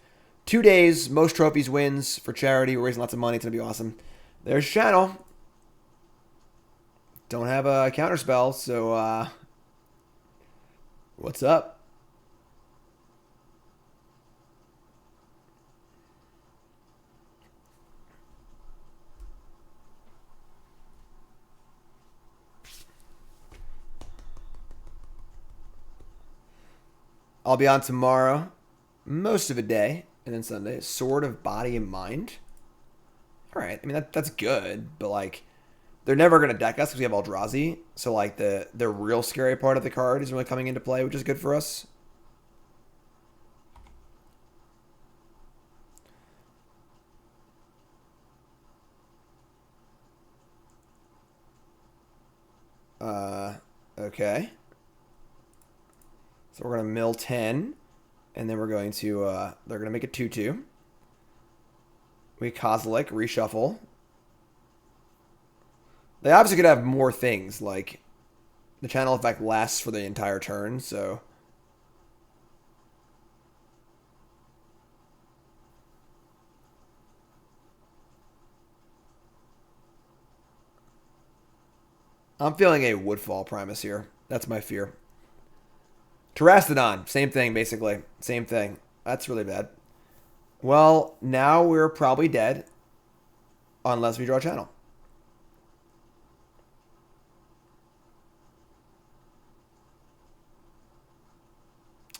2 days, most trophies wins for charity. We're raising lots of money. It's going to be awesome. There's channel. Don't have a counterspell, so what's up? I'll be on tomorrow, most of a day, and then Sunday. Sword of Body and Mind. All right, I mean that's good, but like they're never gonna deck us because we have Eldrazi. So like the real scary part of the card is really coming into play, which is good for us. Okay. So we're going to mill 10, and then we're going to, they're going to make a 2-2. We Kozilek, reshuffle. They obviously could have more things, like the channel effect lasts for the entire turn, so. I'm feeling a Woodfall Primus here. That's my fear. Terastodon, same thing, basically. Same thing. That's really bad. Well, now we're probably dead. Unless we draw a channel.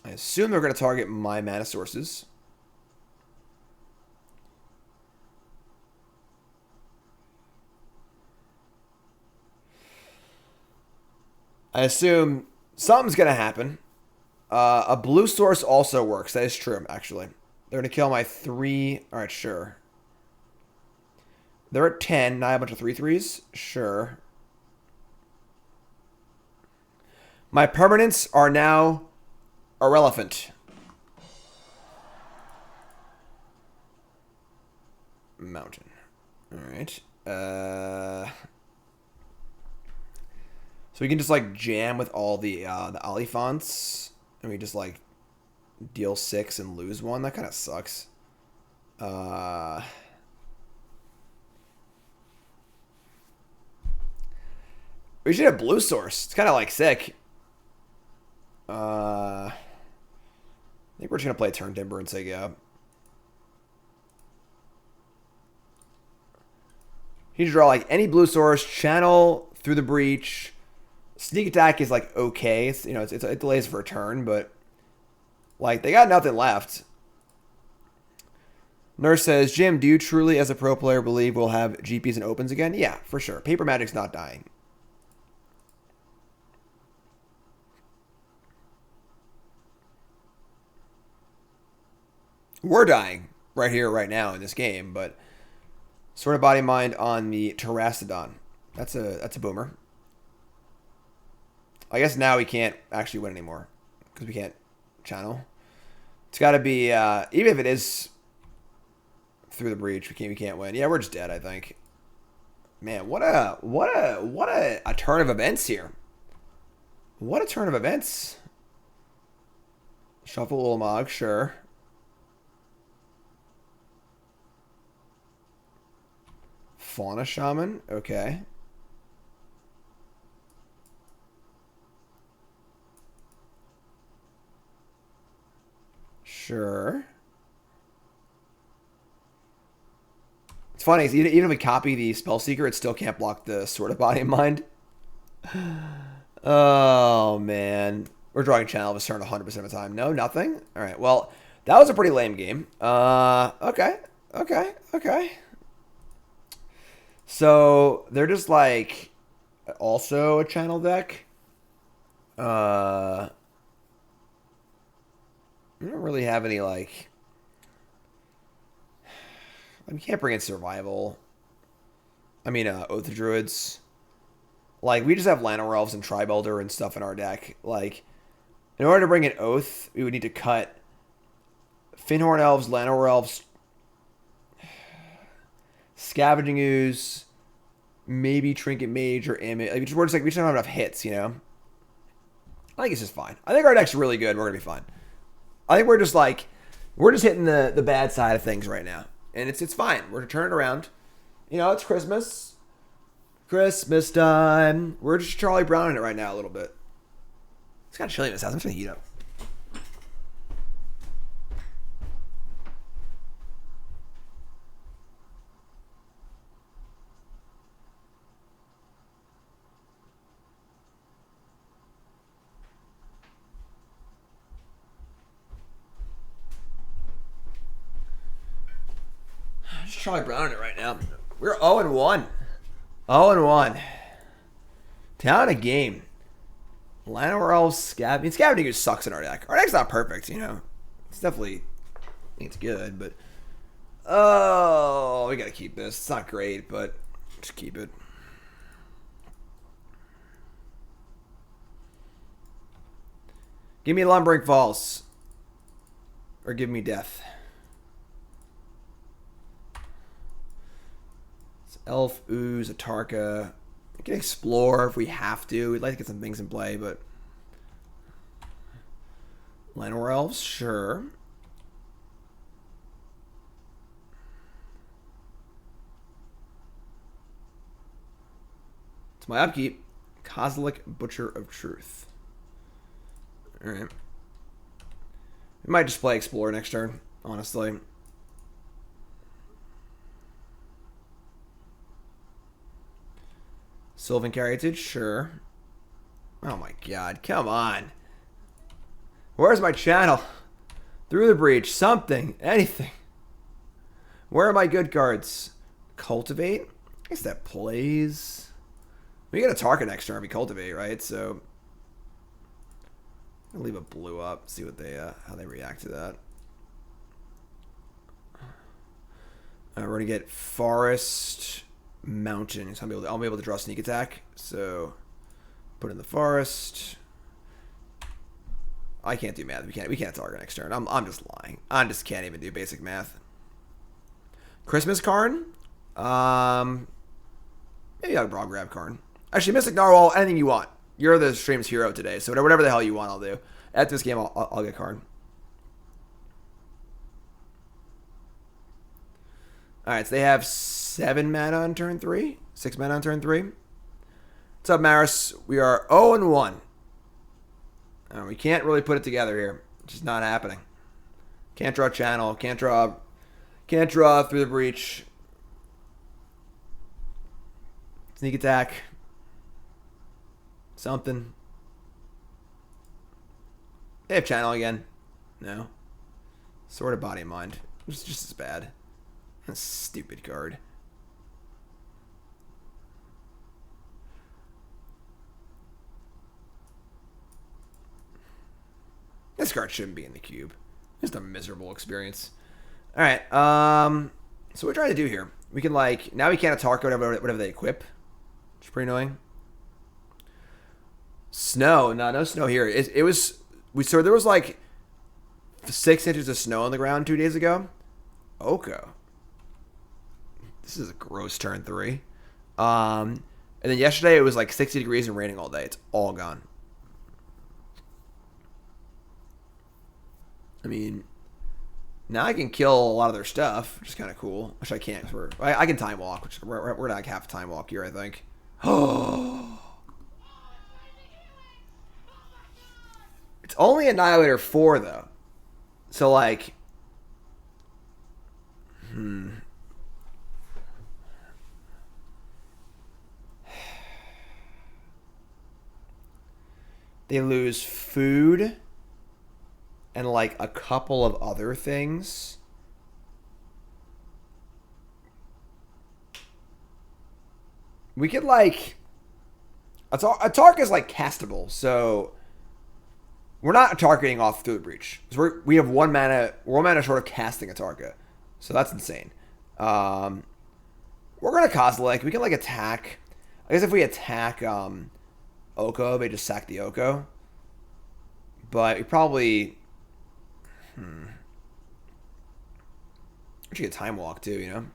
I assume they're going to target my mana sources. I assume something's going to happen. A blue source also works. That is true, actually. They're going to kill my 3. All right, sure. They're at 10. Now I have a bunch of 3/3s. Sure. My permanents are now irrelevant. Mountain. All right. So we can just like jam with all the Oliphants, and we just like deal 6 and lose 1. That kind of sucks. We should have blue source. It's kind of like sick. I think we're just gonna play Turn Timber and say go. You draw like any blue source, channel through the breach. Sneak attack is like okay. It's it delays for a turn, but like they got nothing left. Nurse says, Jim, do you truly as a pro player believe we'll have GPs and opens again? Yeah, for sure. Paper Magic's not dying. We're dying right here, right now in this game, but sort of body mind on the Terrastodon. That's a boomer. I guess now we can't actually win anymore because we can't channel. It's got to be even if it is through the breach, we can't win. Yeah, we're just dead. I think. Man, what a turn of events here. What a turn of events. Shuffle Ulamog, sure. Fauna Shaman, okay. Sure. It's funny, even if we copy the Spell Seeker, it still can't block the Sword of Body and Mind. Oh, man. We're drawing channel of a turn 100% of the time. No, nothing? All right, well, that was a pretty lame game. Okay. So, they're just like also a channel deck. We don't really have any like. We can't bring in survival. I mean, Oath of Druids. Like, we just have Llanowar Elves and Tribelder and stuff in our deck. Like, in order to bring in Oath, we would need to cut Finhorn Elves, Llanowar Elves, Scavenging Ooze, maybe Trinket Mage or Image. Like, we just don't have enough hits, you know? I think it's just fine. I think our deck's really good. We're going to be fine. I think we're just hitting the bad side of things right now. And it's fine. We're turning around. You know, it's Christmas. Christmas time. We're just Charlie Brown in it right now a little bit. It's kind of chilly in this house. I'm just going to heat up. Just Charlie Brown in it right now. We're 0-1. 0-1. Down a game. Llanowar Elves, Scavenging Ooze sucks in our deck. Our deck's not perfect, you know. It's definitely, I think it's good, but oh, we gotta keep this. It's not great, but just keep it. Give me Lumbering Falls, or give me death. It's Elf, Ooze, Atarka. We can explore if we have to. We'd like to get some things in play, but Llanowar Elves, sure. It's my upkeep. Kozilek, Butcher of Truth. Alright. We might just play Explore next turn, honestly. Sylvan Caryatid, sure. Oh my god, come on. Where's my channel? Through the Breach, something, anything. Where are my good cards? Cultivate? I guess that plays. We get a target next turn, we cultivate, right? So I'll leave a blue up. See what they how they react to that. We're gonna get Forest Mountain. So I'll be able to draw Sneak Attack. So put in the Forest. I can't do math. We can't target next turn. I'm just lying. I just can't even do basic math. Christmas Karn. Maybe I'll draw grab Karn. Actually, Mystic Narwhal. Anything you want. You're the stream's hero today. So whatever the hell you want, I'll do. After this game, I'll get Karn. All right. So they have 7 mana on turn 3. 6 mana on turn 3. What's up, Maris? We are 0-1. We can't really put it together here. It's just not happening. Can't draw channel. Can't draw through the breach. Sneak attack. Something. They have channel again. No. Sword of Body and Mind. It's just as bad. A stupid card. This card shouldn't be in the cube. Just a miserable experience. All right. So what we're trying to do here. We can now we can't attack whatever they equip. Which is pretty annoying. Snow. No snow here. There was 6 inches of snow on the ground 2 days ago. Oko. This is a gross turn 3. And then yesterday it was 60 degrees and raining all day. It's all gone. I mean, now I can kill a lot of their stuff, which is kind of cool. Which I can't. I can time walk, which we're not half a time walk here, I think. Oh, it's only Annihilator 4 though, so they lose food. And a couple of other things. We could Atarka is castable, so we're not targeting off through the breach. So we have 1 mana. We're 1 mana short of casting Atarka, so that's insane. We're gonna Kozilek. We can attack. I guess if we attack Oko, they just sack the Oko. But we probably. We should get Time Walk too, you know?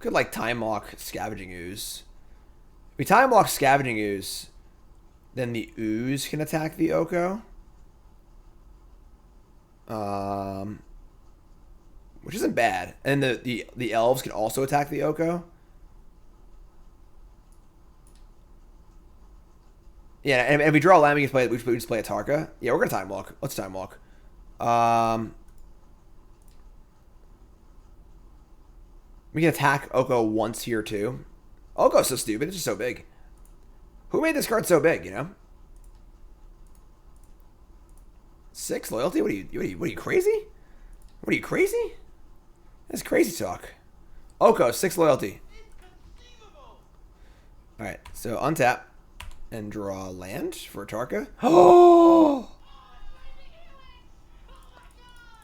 We could Time Walk Scavenging Ooze. If we Time Walk Scavenging Ooze, then the Ooze can attack the Oko. Which isn't bad. And the Elves can also attack the Oko. Yeah, and if we draw a land, we just play a Tarka. Yeah, we're gonna Time Walk. Let's Time Walk. We can attack Oko once here too. Oko's so stupid. It's just so big. Who made this card so big? You know. 6 loyalty. What are you crazy? What are you crazy? That's crazy talk. Oko 6 loyalty. All right, so untap. And draw land for Tarka. Oh!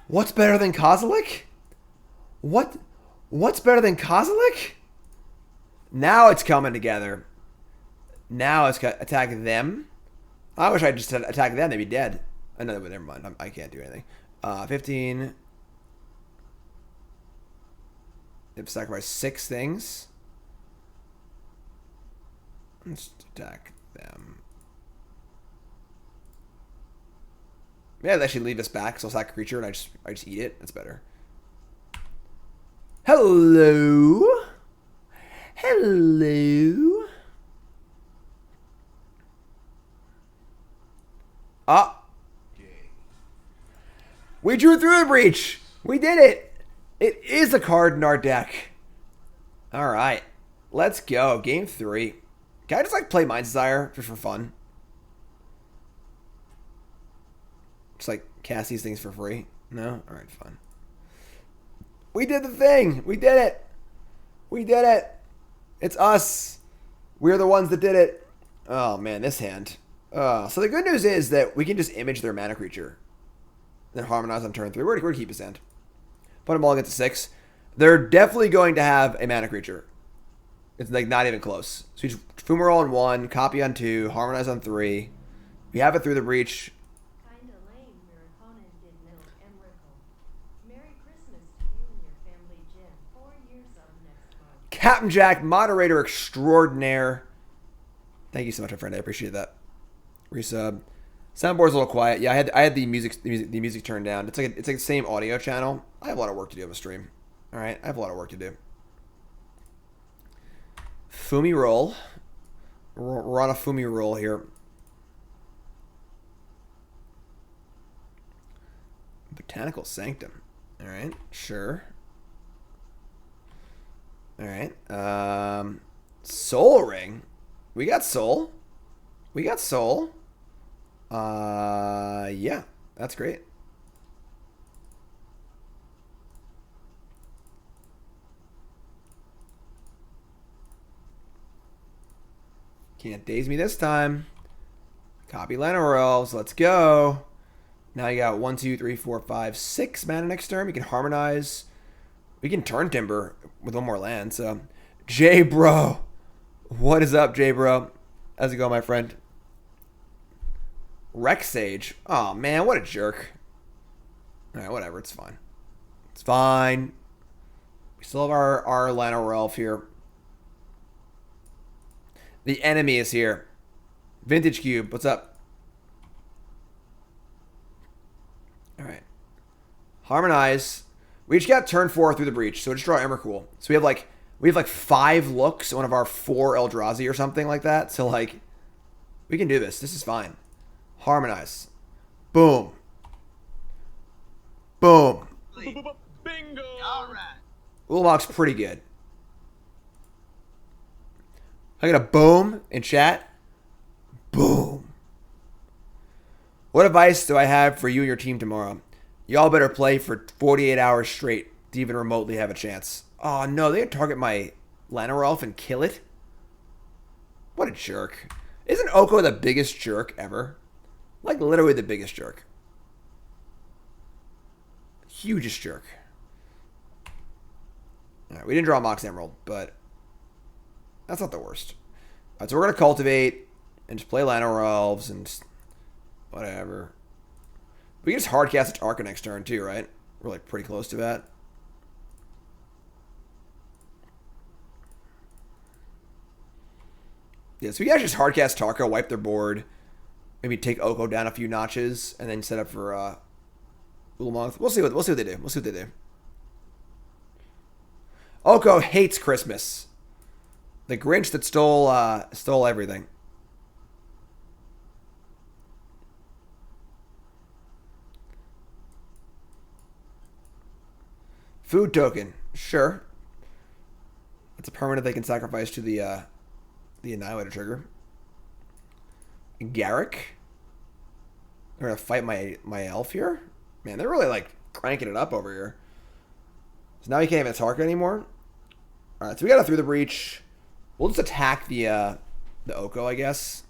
What's better than Kozilek? What's better than Kozilek? Now it's coming together. Now it's got attack them. I wish I just attack them. They'd be dead. Oh, no, never mind. I can't do anything. 15. They've sacrificed 6 things. Let's attack them. Yeah, they actually leave us back, so I'll sack a creature and I just eat it. That's better. Hello. Hello. Ah. We drew through the breach. We did it. It is a card in our deck. All right. Let's go. Game 3. Can I just play Mind's Desire just for fun? Just cast these things for free? No? Alright, fine. We did the thing! We did it! We did it! It's us! We're the ones that did it! Oh man, this hand. So the good news is that we can just image their mana creature. Then harmonize on turn 3. We're going to keep his hand. Put them all against a 6. They're definitely going to have a mana creature. It's like not even close. So we just Fumarole on 1, copy on 2, harmonize on 3. We have it through the breach. Kinda lame your opponent didn't know Emrakul. Merry Christmas to you and your family, Jim. 4 years of next month. Captain Jack, moderator extraordinaire. Thank you so much, my friend. I appreciate that. Resub. Soundboard's a little quiet. Yeah, I had the music turned down. It's like the same audio channel. I have a lot of work to do on the stream. All right, I have a lot of work to do. Fumi roll. We're on a Fumi roll here. Botanical Sanctum. All right, sure. All right. Soul Ring. We got Soul. We got Soul. Yeah, that's great. Can't daze me this time. Copy Llanowar Elves. Let's go. Now you got 1, 2, 3, 4, 5, 6 mana next turn. We can harmonize. We can turn Timber with one more land. So, J Bro. What is up, J Bro? How's it going, my friend? Rex Sage. Oh, man, what a jerk. All right, whatever. It's fine. It's fine. We still have our Llanowar Elf here. The enemy is here. Vintage Cube, what's up? All right. Harmonize. We each got turn 4 through the breach, so we just draw Emrakul. So we have like 5 looks, one of our 4 Eldrazi or something like that. So like, we can do this. This is fine. Harmonize. Boom. Boom. Bingo! All right. Ulamog's pretty good. I got a boom in chat. Boom. What advice do I have for you and your team tomorrow? Y'all better play for 48 hours straight to even remotely have a chance. Oh, no. They can target my Llanowar Elf and kill it? What a jerk. Isn't Oko the biggest jerk ever? Like, literally the biggest jerk. Hugest jerk. All right, we didn't draw Mox Emerald, but that's not the worst. All right, so we're going to cultivate and just play Llanowar Elves and just whatever. We can just hardcast Arca next turn too, right? We're like pretty close to that. Yeah, so we can just hardcast Tarka, wipe their board, maybe take Oko down a few notches, and then set up for Ulamog. We'll see what they do. We'll see what they do. Oko hates Christmas. The Grinch that stole everything. Food token, sure. It's a permanent they can sacrifice to the Annihilator trigger. Garrick. They're gonna fight my elf here. Man, they're really like cranking it up over here. So now he can't even Tarka anymore. All right, so we got to through the breach. We'll just attack the Oko, I guess.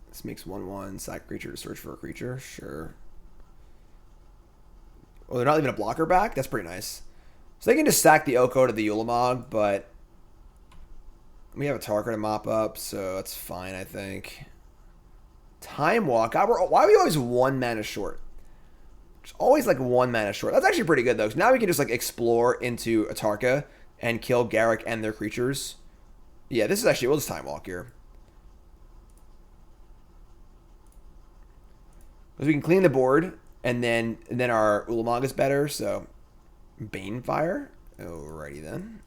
This makes 1/1 sack creature to search for a creature. Sure. Oh, they're not leaving a blocker back? That's pretty nice. So they can just sack the Oko to the Ulamog, but we have a Tarka to mop up, so that's fine, I think. Time Walk. God, why are we always 1 mana short? It's always like 1 mana short. That's actually pretty good, though, because now we can just like explore into a Tarka and kill Garrick and their creatures. Yeah, this is actually, we'll just Time Walk here. Because we can clean the board, and then our Ulamog is better, so Banefire. Alrighty then.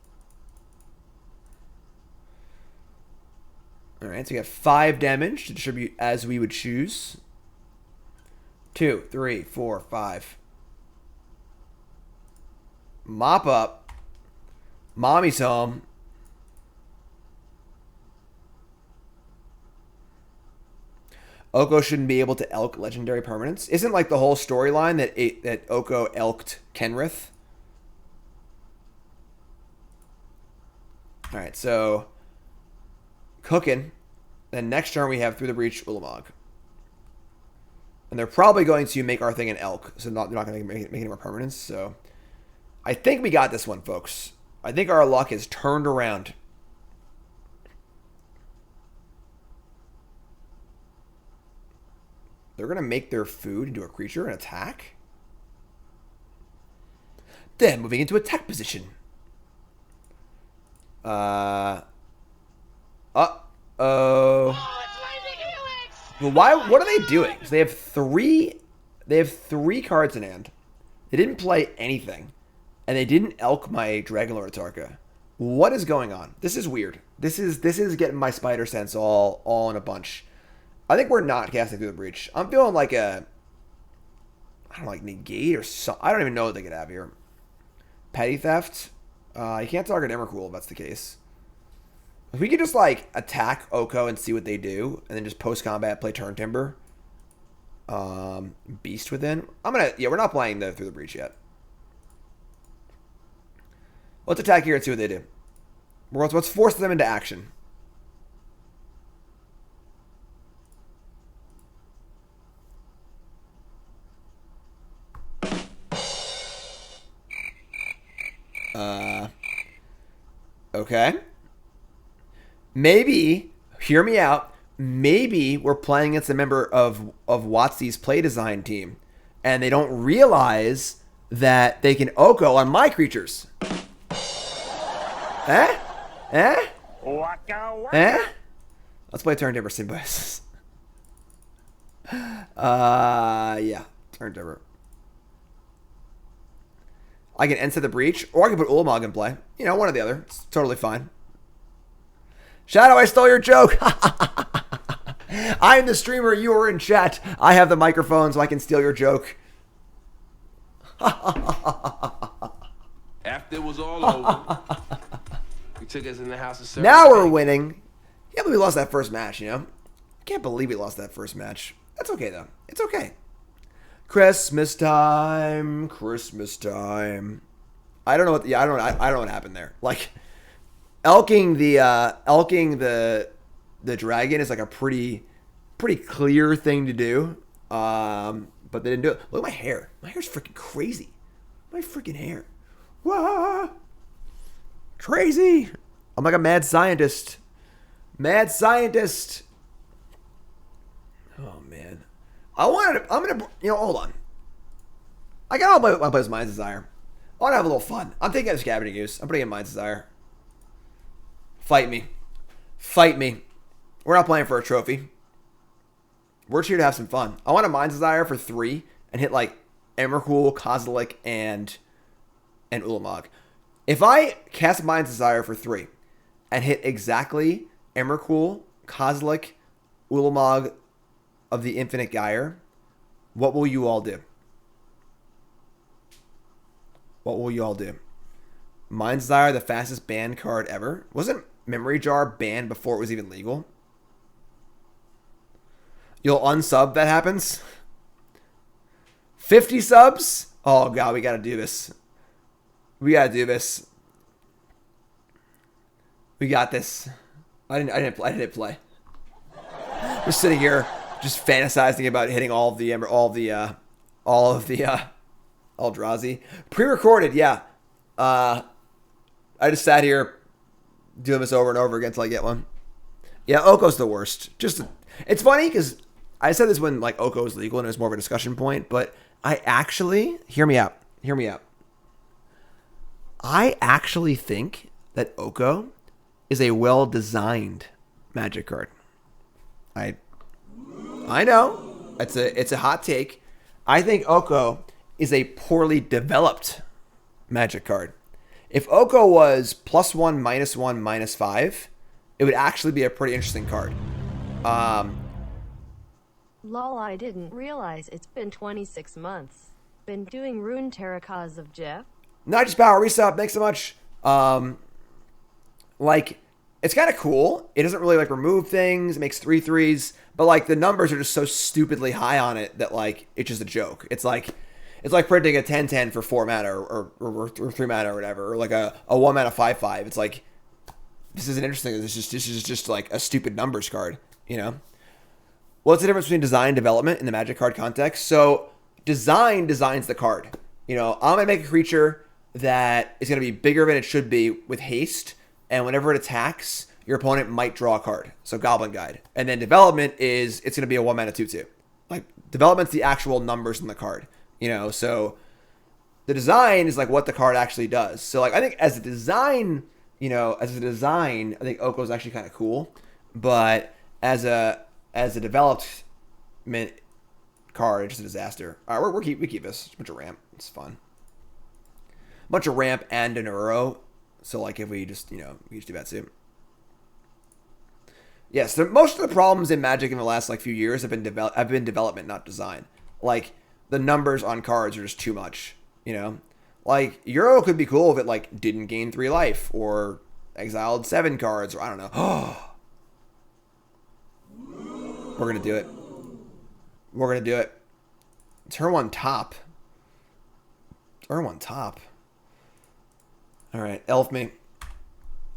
Alright, so we got 5 damage to distribute as we would choose. 2, 3, 4, 5. Mop up. Mommy's home. Oko shouldn't be able to elk legendary permanents. Isn't like the whole storyline that Oko elked Kenrith? All right, so cooking. Then next turn we have Through the Breach Ulamog. And they're probably going to make our thing an elk, so they're not going to make any more permanents. So I think we got this one, folks. I think our luck is turned around. They're going to make their food into a creature and attack. Then moving into attack position. Uh-oh. Well, why? What are they doing? So they have three cards in hand. They didn't play anything, and they didn't elk my Dragonlord Atarka. What is going on? This is weird. This is getting my spider sense all in a bunch. I think we're not casting Through the Breach. I'm feeling like I don't know, like negate or something. I don't even know what they could have here. Petty theft. You can't target Emrakul if that's the case. If we could just like attack Oko and see what they do, and then just post combat play Turn Timber. Beast Within. We're not playing Through the Breach yet. Let's attack here and see what they do. Let's force them into action. Okay. Maybe, hear me out, maybe we're playing against a member of Watsy's play design team, and they don't realize that they can Oko on my creatures. Eh? Waka waka. Eh? Let's play Turn Timber Symbiosis. Yeah. Turn Timber. I can enter the breach, or I can put Ulamog in play. You know, one or the other. It's totally fine. Shadow, I stole your joke. I'm the streamer. You were in chat. I have the microphone, so I can steal your joke. After it was all over, he took us in the house of service. Now we're winning. Yeah, but we lost that first match, you know? I can't believe we lost that first match. That's okay, though. It's okay. Christmas time. I don't know what I don't know what happened there. Like elking the dragon is like a pretty clear thing to do. But they didn't do it. Look at my hair. My hair's freaking crazy. My freaking hair. Wah! Crazy. I'm like a mad scientist. Mad scientist. Oh man. I'm gonna, hold on. I got all my players Mind's Desire. I want to have a little fun. I'm taking a Scavenging Goose. I'm putting in Mind's Desire. Fight me. We're not playing for a trophy. We're here to have some fun. I want a Mind's Desire for 3 and hit like Emrakul, Kozilek, and Ulamog. If I cast Mind's Desire for 3 and hit exactly Emrakul, Kozilek, Ulamog of the Infinite Gyre, what will you all do? Mind's Desire, the fastest banned card ever. Wasn't Memory Jar banned before it was even legal? You'll unsub that happens? 50 subs? Oh god, we gotta do this. We got this. I didn't play. We're sitting here just fantasizing about hitting all of the Eldrazi. Pre-recorded, yeah. I just sat here doing this over and over again until I get one. Yeah, Oko's the worst. It's funny because I said this when like Oko was legal and it was more of a discussion point, but I actually hear me out. I actually think that Oko is a well-designed Magic card. I know it's a hot take. I think Oko is a poorly developed Magic card. If Oko was +1, -1, -5, it would actually be a pretty interesting card. Lol, I didn't realize it's been 26 months. Been doing Rune Terra cause of Jeff? Not just power resub, thanks so much. It's kind of cool. It doesn't really like remove things. It makes 3/3s, but like the numbers are just so stupidly high on it that like it's just a joke. It's like printing a 10/10 for 4 mana or 3 mana or whatever, or like a 1 mana 5/5. It's like this isn't interesting. This is just like a stupid numbers card, you know? What's the difference between design and development in the Magic card context? So design designs the card. You know, I'm going to make a creature that is going to be bigger than it should be with haste, and whenever it attacks, your opponent might draw a card. So Goblin Guide. And then development is, it's going to be a 1-mana 2/2. Like, development's the actual numbers in the card, you know? So the design is like what the card actually does. So like, I think as a design, you know, I think Oko is actually kind of cool, but as a development card, it's just a disaster. All right, we keep this. It's a bunch of ramp. It's fun. A bunch of ramp and an Uro. So like, if we just, you know, we just do that too. Yes, most of the problems in Magic in the last like few years have been development, not design. Like, the numbers on cards are just too much. You know, like Euro could be cool if it like didn't gain 3 life or exiled 7 cards, or I don't know. We're gonna do it. We're gonna do it. Turn 1 top. Turn 1 top. All right, elf me.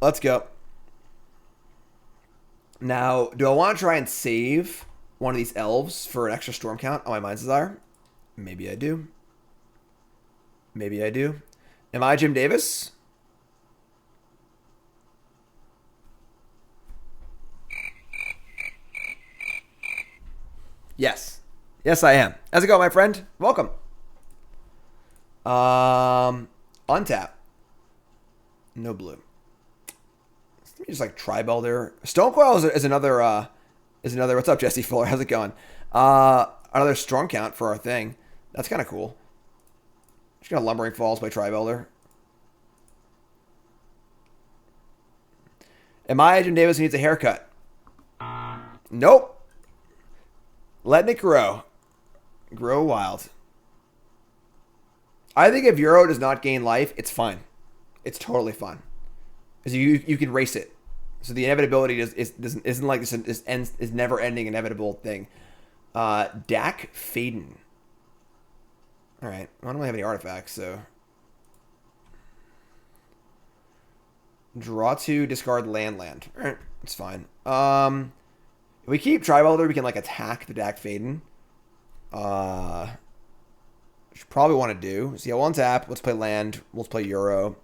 Let's go. Now, do I want to try and save one of these elves for an extra storm count on my Mind's Desire? Maybe I do. Maybe I do. Am I Jim Davis? Yes. Yes, I am. How's it going, my friend? Welcome. Untap. No blue. Let me just like Tribal there. Stonecoil is another what's up, Jesse Fuller? How's it going? Another storm count for our thing. That's kind of cool. Just got Lumbering Falls by Tribelder. Am I Jim Davis who needs a haircut? Nope. Letting it grow. Grow wild. I think if Euro does not gain life, it's fine. It's totally fine. Because you can race it. So the inevitability isn't like this never ending inevitable thing. Dak Faden. Alright. I don't really have any artifacts, so. Draw 2, discard land. Alright, it's fine. If we keep Tribelder, we can like attack the Dak Faden. Which you probably want to do. So yeah, we'll untap. Let's play land. Let's play Euro.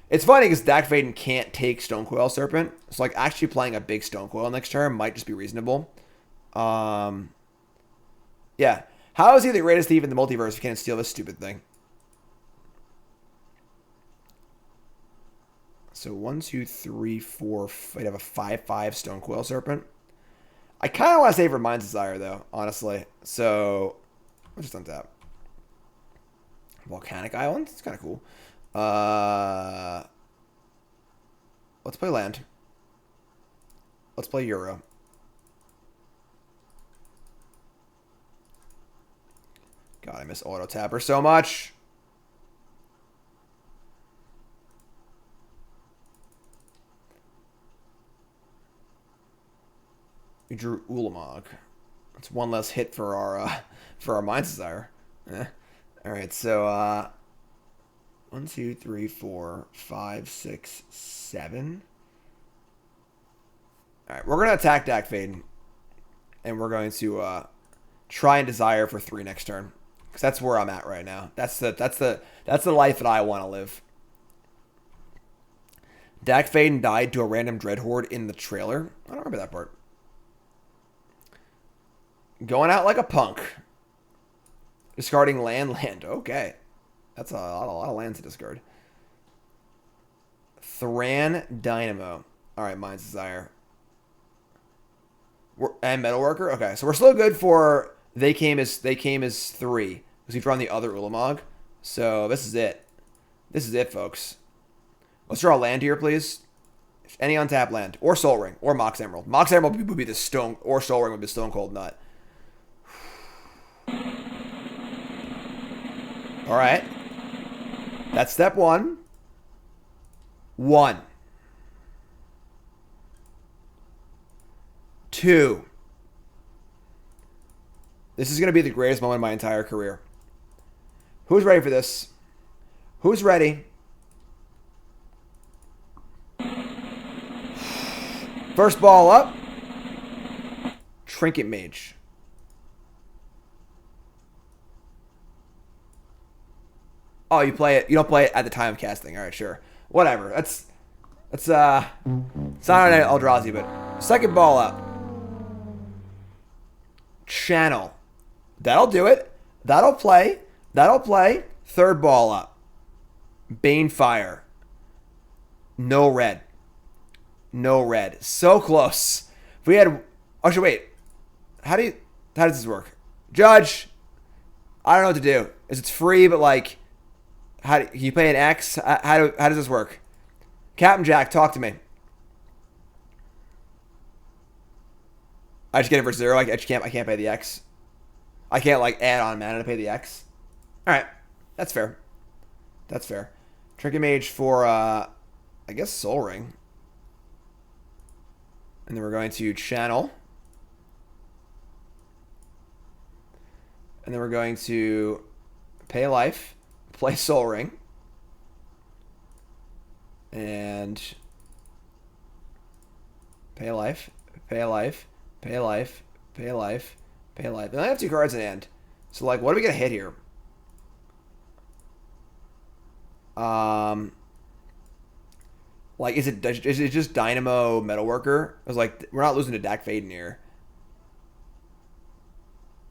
It's funny because Dak Faden can't take Stonecoil Serpent. So like actually playing a big Stonecoil next turn might just be reasonable. Yeah. How is he the greatest thief in the multiverse if you can't steal this stupid thing? So 1, 2, 3, 4. I'd have a 5/5 Stonecoil Serpent. I kind of want to save for Mind's Desire though, honestly. So I'll just untap. Volcanic Island. It's kind of cool. Let's play land. Let's play Euro. God, I miss Auto Tapper so much. We drew Ulamog. That's one less hit for our Mind's Desire. All right, so 1, 2, 3, 4, 5, 6, 7. All right, we're gonna attack Dak Faden, and we're going to try and desire for 3 next turn, because that's where I'm at right now. That's the life that I want to live. Dak Faden died to a random Dreadhorde in the trailer. I don't remember that part. Going out like a punk. Discarding land. Okay. That's a lot of land to discard. Thran Dynamo. Alright, Mind's Desire. And Metalworker? Okay, so we're still good for they came as 3. Because we've drawn the other Ulamog. So this is it. This is it, folks. Let's draw a land here, please. Any untapped land. Or Soul Ring. Or Mox Emerald. Mox Emerald would be the stone. Or Soul Ring would be Stone Cold Nut. Alright. That's step 1. 1. 2. This is going to be the greatest moment of my entire career. Who's ready for this? Who's ready? First ball up. Trinket Mage. Oh, you play it. You don't play it at the time of casting. All right, sure. Whatever. That's it's not an Eldrazi, but second ball up. Channel. That'll do it. That'll play. That'll play. Third ball up. Banefire. No red. No red. So close. If we had... Actually, wait. How does this work? Judge. I don't know what to do. It's free, but like... Can you pay an X? How does this work? Captain Jack, talk to me. I just get it for 0. I can't pay the X. I can't like add on mana to pay the X. All right, that's fair. That's fair. Trinket Mage for I guess Soul Ring, and then we're going to channel, and then we're going to pay life, play Soul Ring, and pay life, pay life, pay life, pay life, pay life. And I have 2 cards in hand. So like, what are we gonna hit here? Like, is it just Dynamo Metalworker? I was like, we're not losing to Dak Faden here.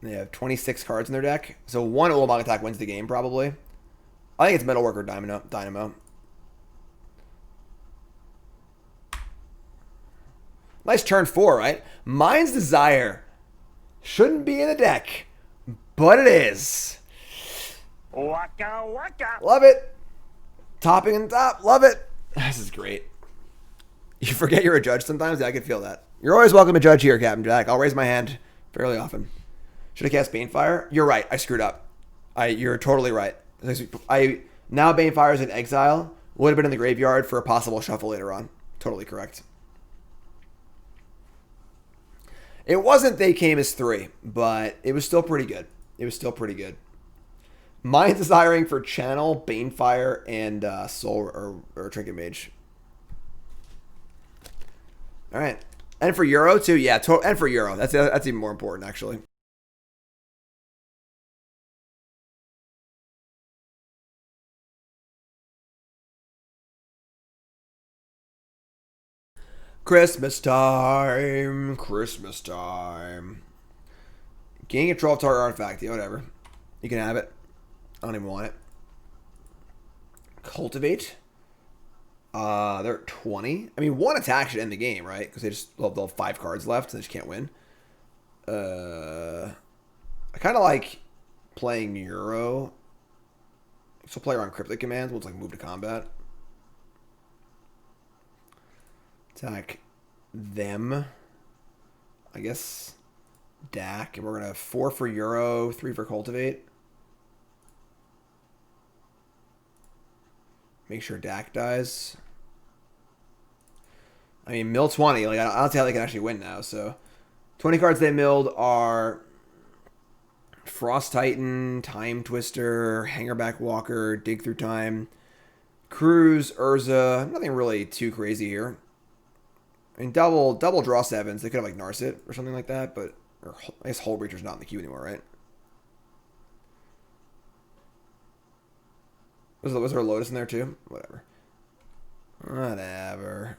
They have 26 cards in their deck, so 1 Ulamog attack wins the game probably. I think it's Metalworker Dynamo. Nice turn 4, right? Mind's Desire shouldn't be in the deck, but it is. Waka waka. Love it. Topping and top. Love it. This is great. You forget you're a judge sometimes? Yeah, I can feel that. You're always welcome to judge here, Captain Jack. I'll raise my hand fairly often. Should I cast Banefire? You're right. I screwed up. You're totally right. Now Banefire's in exile. Would have been in the graveyard for a possible shuffle later on. Totally correct. It wasn't they came as 3, but it was still pretty good. It was still pretty good. Mind Desiring for Channel, Banefire, and Soul or Trinket Mage. All right. And for Euro, too. Yeah, and for Euro. That's even more important, actually. Christmas time. Christmas time. Gain control of target artifact. Yeah, whatever. You can have it. I don't even want it. Cultivate. They're at 20. I mean, 1 attack should end the game, right? Because they'll have 5 cards left, and they just can't win. I kind of like playing Euro. So play around Cryptic Commands. We'll just like move to combat. Attack them. I guess Dak. And we're going to have 4 for Euro, 3 for Cultivate. Make sure Dak dies. I mean, mill 20. Like, I don't see how they can actually win now. So, 20 cards they milled are Frost Titan, Time Twister, Hangerback Walker, Dig Through Time, Cruise, Urza. Nothing really too crazy here. I mean, double draw 7s. They could have like Narset or something like that, but I guess Hull Breacher's not in the queue anymore, right? Was there a Lotus in there too? Whatever. Whatever.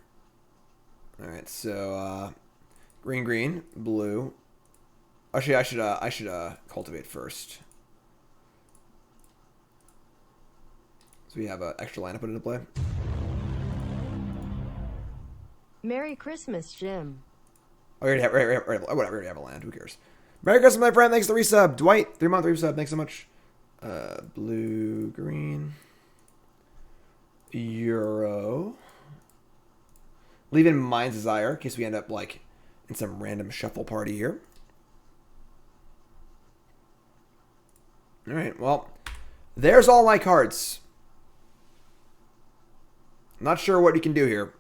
Alright, so green, blue. Actually, I should cultivate first. So we have an extra line to put into play. Merry Christmas, Jim. Oh, we already have whatever, we already have a land. Who cares? Merry Christmas, my friend. Thanks for the resub. Dwight, 3-month resub. Thanks so much. Blue, green. Euro. Leave in Mind's Desire in case we end up like in some random shuffle party here. All right, well, there's all my cards. Not sure what you can do here.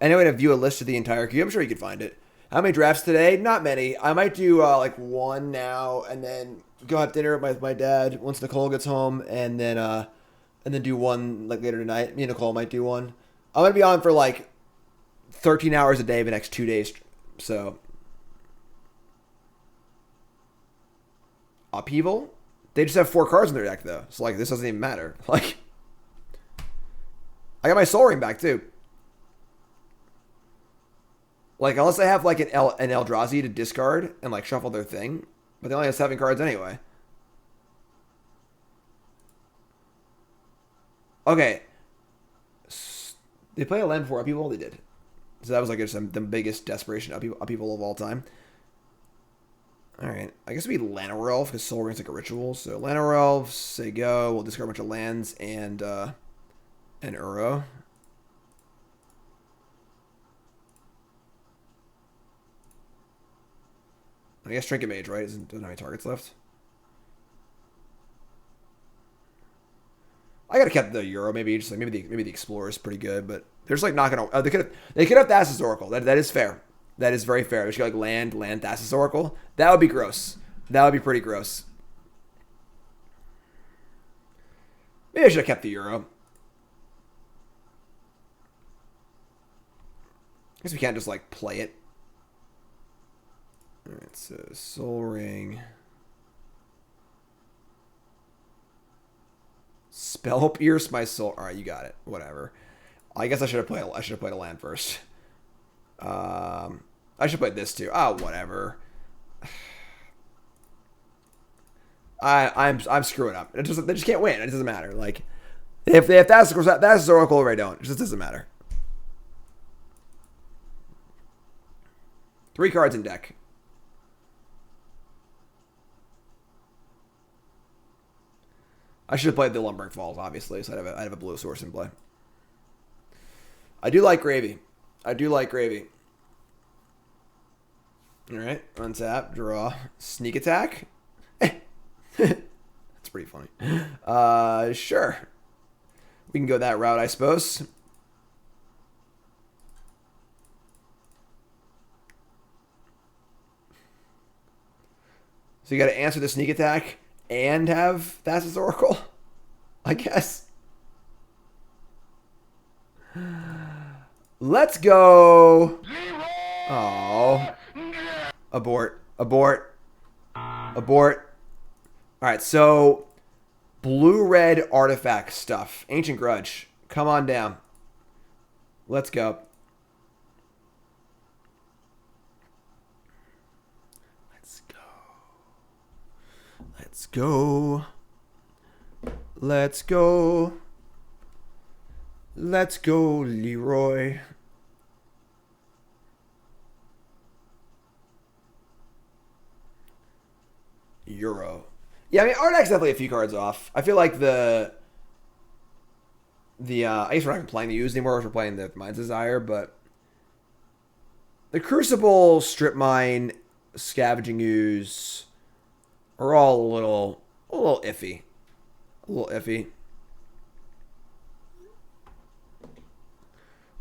Any way to view a list of the entire queue? I'm sure you could find it. How many drafts today? Not many. I might do like 1 now and then go have dinner with my dad once Nicole gets home, and then do 1 like later tonight. Me and Nicole might do 1. I'm gonna be on for like 13 hours a day the next 2 days. So, Upheaval? They just have 4 cards in their deck, though. So, like, this doesn't even matter. Like, I got my Soul Ring back, too. Like, unless I have, like, an Eldrazi to discard and, like, shuffle their thing. But they only have 7 cards anyway. Okay. They play a land before Upheaval? They did. So that was, like, just the biggest desperation upheaval of all time. Alright. I guess it'd be Llanowar because Soul Ring's like a ritual. So Llanowar, say go. We'll discard a bunch of lands and an Uro. I guess Trinket Mage, right? Doesn't have any targets left. I gotta kept the Euro. Maybe just like maybe the Explorer is pretty good, but they're just like not gonna. They could have Thassa's Oracle. That is fair. That is very fair. They should like land Thassa's Oracle. That would be gross. That would be pretty gross. Maybe I should have kept the Euro. I guess we can't just like play it. Alright, so Soul Ring. Spell Pierce my soul. Alright, you got it. Whatever. I guess I should have played a land first. I should play this too. Oh, whatever. I'm screwing up. They just can't win. It doesn't matter. Like if that's Oracle or I don't. It just doesn't matter. 3 cards in deck. I should have played the Lumbering Falls, obviously, so I'd have a blue source in play. I do like Gravy. I do like Gravy. Alright, untap, draw, sneak attack. That's pretty funny. Sure. We can go that route, I suppose. So you got to answer the sneak attack and have Thassa's Oracle, I guess. Let's go. Oh. Abort. Abort. Abort. Alright, so blue-red artifact stuff. Ancient Grudge. Come on down. Let's go. Let's go. Let's go. Let's go. Let's go, Leroy. Euro. Yeah, I mean, Ardak's definitely a few cards off. I feel like I guess we're not playing the Use anymore, we're playing the Mind's Desire, but the Crucible, Strip Mine, Scavenging Ooze are all a little iffy. A little iffy.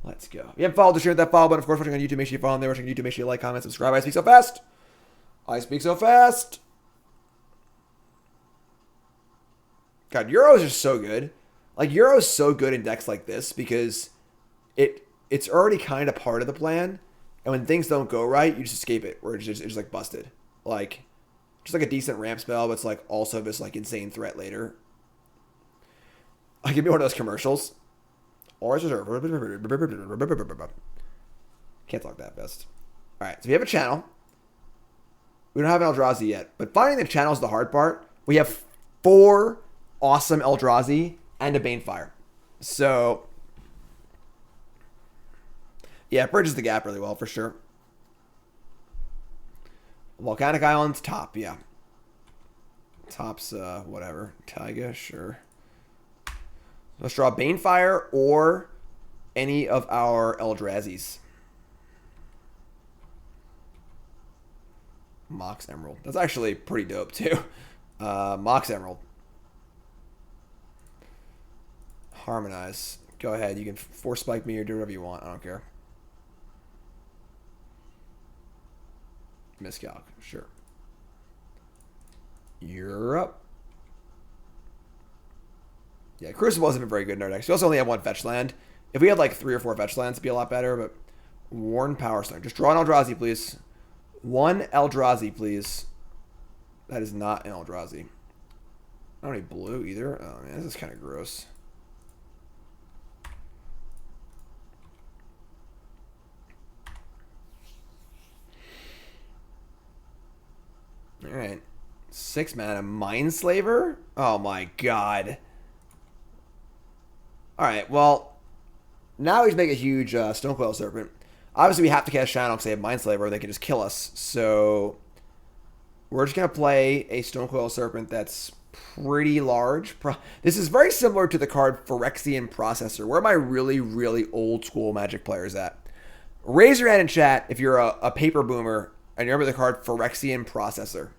Let's go. If you haven't followed the stream, hit that follow button. Of course, watching on YouTube, make sure you follow them there. Watching on YouTube, make sure you like, comment, subscribe. I speak so fast. I speak so fast. God, Euro is just so good. Like, Euro is so good in decks like this because it's already kind of part of the plan. And when things don't go right, you just escape it. Where it's just like busted. Like, just like a decent ramp spell, but it's like also this like insane threat later. Like, give me one of those commercials. Or can't talk that best. Alright, so we have a channel. We don't have an Eldrazi yet. But finding the channel is the hard part. We have 4 awesome Eldrazi and a Banefire. So, yeah, it bridges the gap really well for sure. Volcanic Islands, top, yeah. Top's, whatever. Taiga, sure. Let's draw Banefire or any of our Eldrazi's. Mox Emerald. That's actually pretty dope, too. Mox Emerald. Harmonize. Go ahead. You can force spike me or do whatever you want. I don't care. Miscalc. Sure. You're up. Yeah, Crucible hasn't been very good in our decks. We also only have 1 fetch land. If we had like 3 or 4 fetch lands, it'd be a lot better, but Worn Power Stone. Just draw an Eldrazi, please. One Eldrazi, please. That is not an Eldrazi. I don't need blue either. Oh, man, this is kind of gross. Alright. 6 mana. Mindslaver? Oh, my God. Alright, well, now we just make a huge Stonecoil Serpent. Obviously, we have to cast Shadow because they have Mindslaver, or they can just kill us. So, we're just going to play a Stonecoil Serpent that's pretty large. This is very similar to the card Phyrexian Processor. Where are my really, really old school Magic players at? Raise your hand in chat if you're a paper boomer and you remember the card Phyrexian Processor.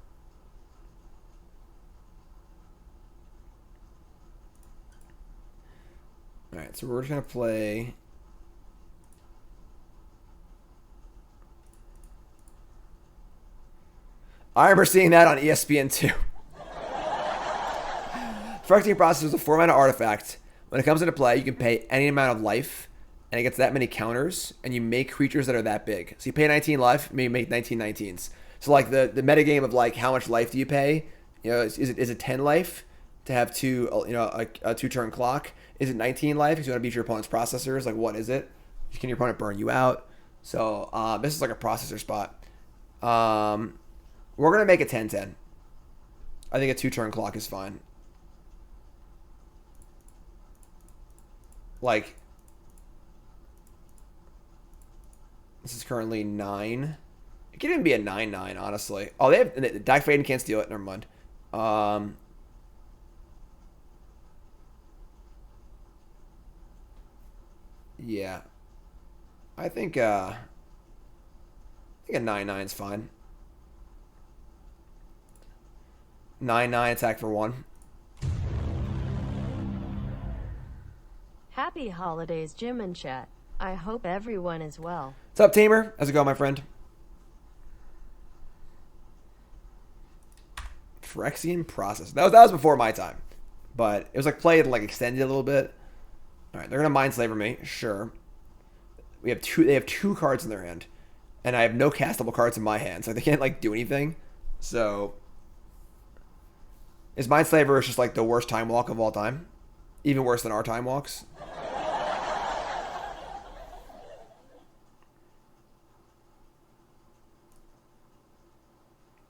Alright, so we're just going to play... I remember seeing that on ESPN2. Phyrexian Processor is a 4-mana artifact. When it comes into play, you can pay any amount of life, and it gets that many counters, and you make creatures that are that big. So you pay 19 life, maybe make 19 19s. So like the metagame of like how much life do you pay? You know, is it 10 life to have two, you know, a 2-turn clock? Is it 19 life because you want to beat your opponent's processors? Like what is it? Can your opponent burn you out? So this is like a processor spot. We're gonna make it 10-10. I think a 2-turn clock is fine. Like, this is currently 9. It could even be a 9-9, honestly. Oh, they have Dak Faden can't steal it. Never mind. Yeah, I think a 9-9 is fine. 9-9 attack for 1. Happy holidays, Jim and chat. I hope everyone is well. What's up, Tamer? How's it going, my friend? Phyrexian Process. That was before my time, but it was like played like extended a little bit. All right, they're gonna Mindslaver me, sure. We have two. They have 2 cards in their hand, and I have no castable cards in my hand, so they can't like do anything. So, is Mindslaver just like the worst time walk of all time? Even worse than our time walks.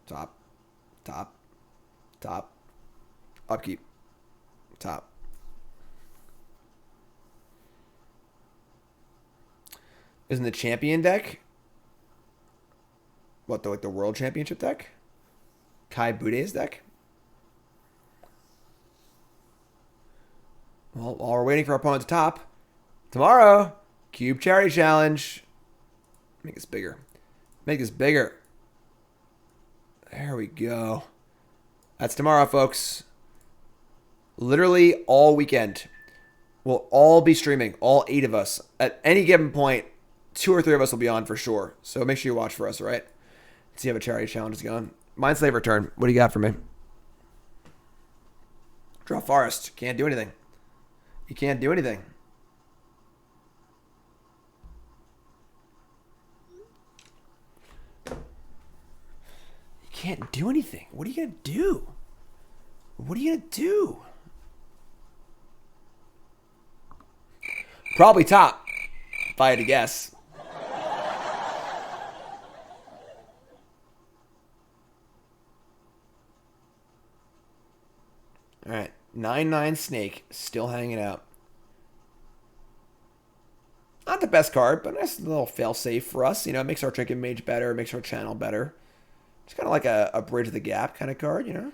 Top, top, top, upkeep, top. Isn't the champion deck? What, the world championship deck? Kai Bude's deck? Well, while we're waiting for our opponent to top, tomorrow, Cube Charity Challenge. Make this bigger. Make this bigger. There we go. That's tomorrow, folks. Literally all weekend. We'll all be streaming, all 8 of us. At any given point, 2 or 3 of us will be on for sure. So make sure you watch for us, all right? Let's see how a charity challenge is going. Mindslaver turn. What do you got for me? Draw Forest. Can't do anything. You can't do anything. Can't do anything. What are you gonna do? What are you gonna do? Probably top, if I had to guess. All right, 9-9 Snake still hanging out. Not the best card, but a nice little fail-safe for us. You know, it makes our Trinket Mage better, it makes our channel better. It's kind of like a bridge the gap kind of card, you know?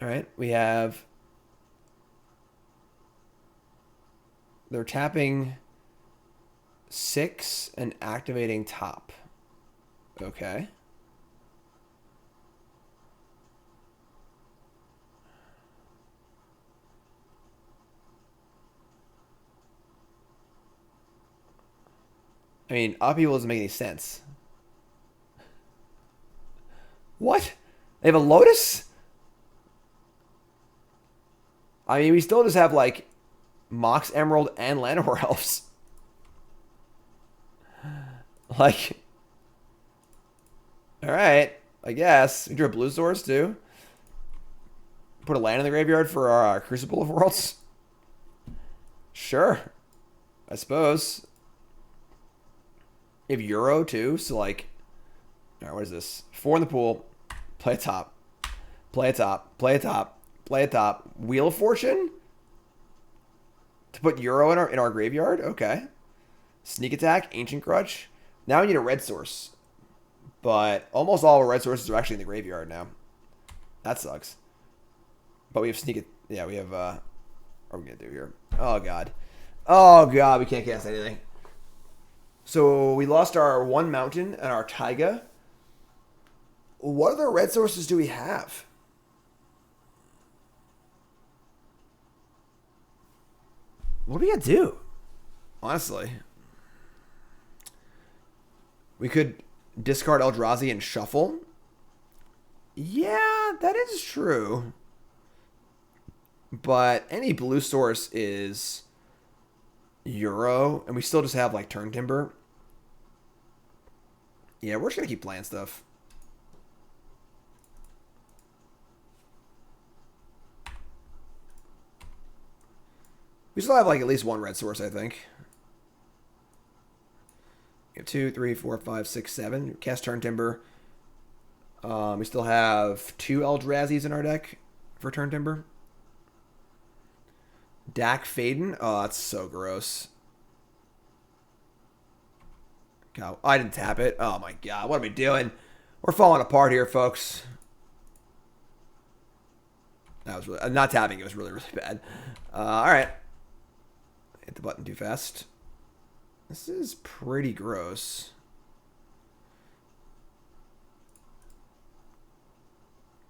All right, we have... They're tapping 6 and activating top. Okay. I mean, upheaval doesn't make any sense. What? They have a Lotus? I mean, we still just have, like, Mox Emerald and Llanowar Elves. Like, all right, I guess. We drew a blue source too. Put a land in the graveyard for our Crucible of Worlds. Sure, I suppose. You have Euro too, so like, all right, what is this? 4 in the pool. Play a top. Play a top. Play a top. Play a top. Wheel of Fortune? To put Euro in our graveyard? Okay. Sneak Attack, Ancient Crutch. Now we need a red source. But almost all our red sources are actually in the graveyard now. That sucks. But we have Sneak Attack. Yeah, we have, what are we going to do here? Oh, God. Oh, God, we can't cast anything. So we lost our one mountain and our Taiga. What other red sources do we have? What are we gonna do? Honestly. We could discard Eldrazi and shuffle. Yeah, that is true. But any blue source is Euro, and we still just have like Turn Timber. Yeah, we're just gonna keep playing stuff. We still have like at least one red source, I think. We have 2, 3, 4, 5, 6, 7. Cast Turn Timber. We still have 2 Eldrazi's in our deck for Turn Timber. Dak Faden. Oh, that's so gross. God, I didn't tap it. Oh my god, what are we doing? We're falling apart here, folks. That was really not tapping. It was really, really bad. All right. Hit the button too fast. This is pretty gross.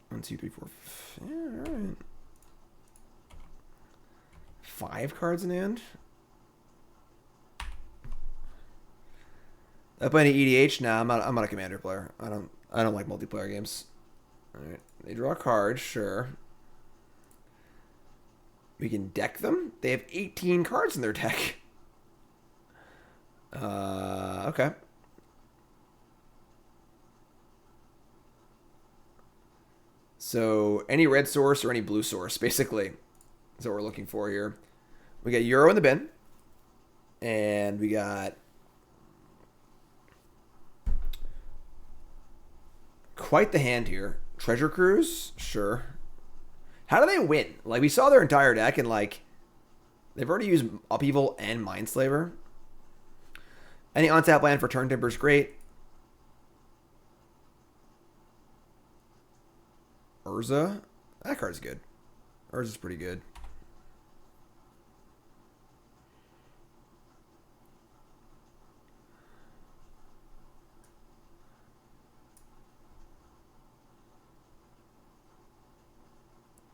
One, two, three, four. Yeah, all right. 5 cards in hand. I play any EDH? Nah, I'm not a commander player. I don't like multiplayer games. Alright. They draw a card, sure. We can deck them? They have 18 cards in their deck. Okay. So any red source or any blue source, basically, is what we're looking for here. We got Euro in the bin. And we got quite the hand here. Treasure Cruise? Sure. How do they win? Like, we saw their entire deck, and, like, they've already used Upheaval and Mindslaver. Any on-tap land for Turn Timber is great. Urza? That card's good. Urza's pretty good.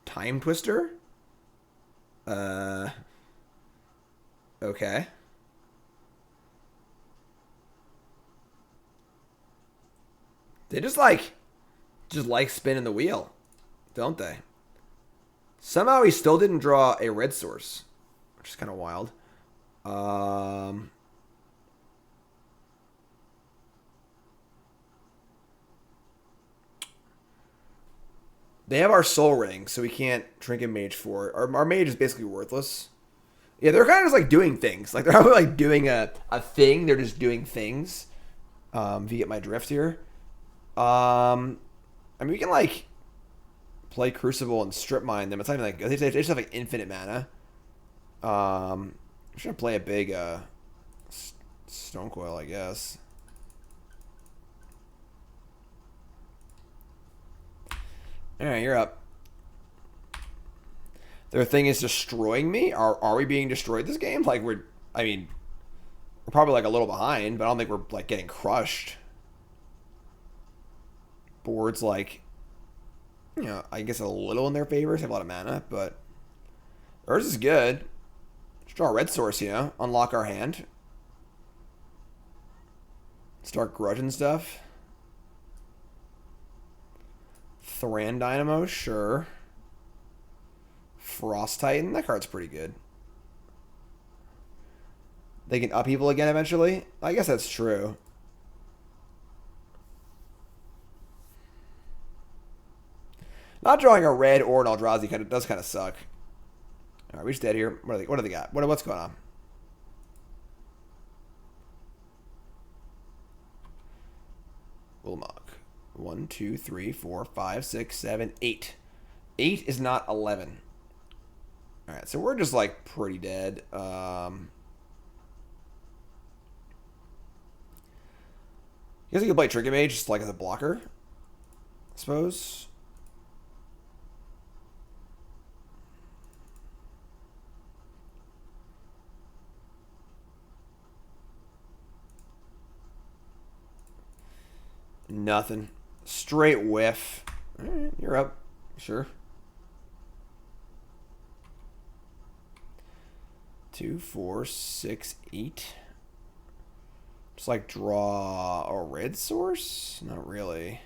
Time Twister? Okay. They just like spinning the wheel, don't they? Somehow he still didn't draw a red source, which is kind of wild. They have our Soul Ring, so we can't Trinket Mage for it. Our Mage is basically worthless. Yeah, they're kind of just like doing things. Like they're not really like doing a thing. They're just doing things. If you get my drift here. I mean, we can like play Crucible and strip mine them. It's not even like they just have like infinite mana. I'm just gonna play a big Stonecoil, I guess. All right, you're up. Their thing is destroying me. Are we being destroyed this game? Like we're probably like a little behind, but I don't think we're like getting crushed. Board's like, you know, I guess a little in their favor. They have a lot of mana, but ours is good. Just draw a red source, you know, unlock our hand. Start grudging stuff. Thran Dynamo, sure. Frost Titan, that card's pretty good. They can upheaval again eventually. I guess that's true. Not drawing a red or an Eldrazi does kind of suck. All right, we just dead here. What do they got? What's going on? Wilmog. 1, 2, 3, 4, 5, 6, 7, 8. 8 is not 11. All right, so we're just like pretty dead. You guys can play Trigger Mage just like as a blocker, I suppose. Nothing. Straight whiff. All right, you're up. Sure. 2, 4, 6, 8. Just like draw a red source? Not really.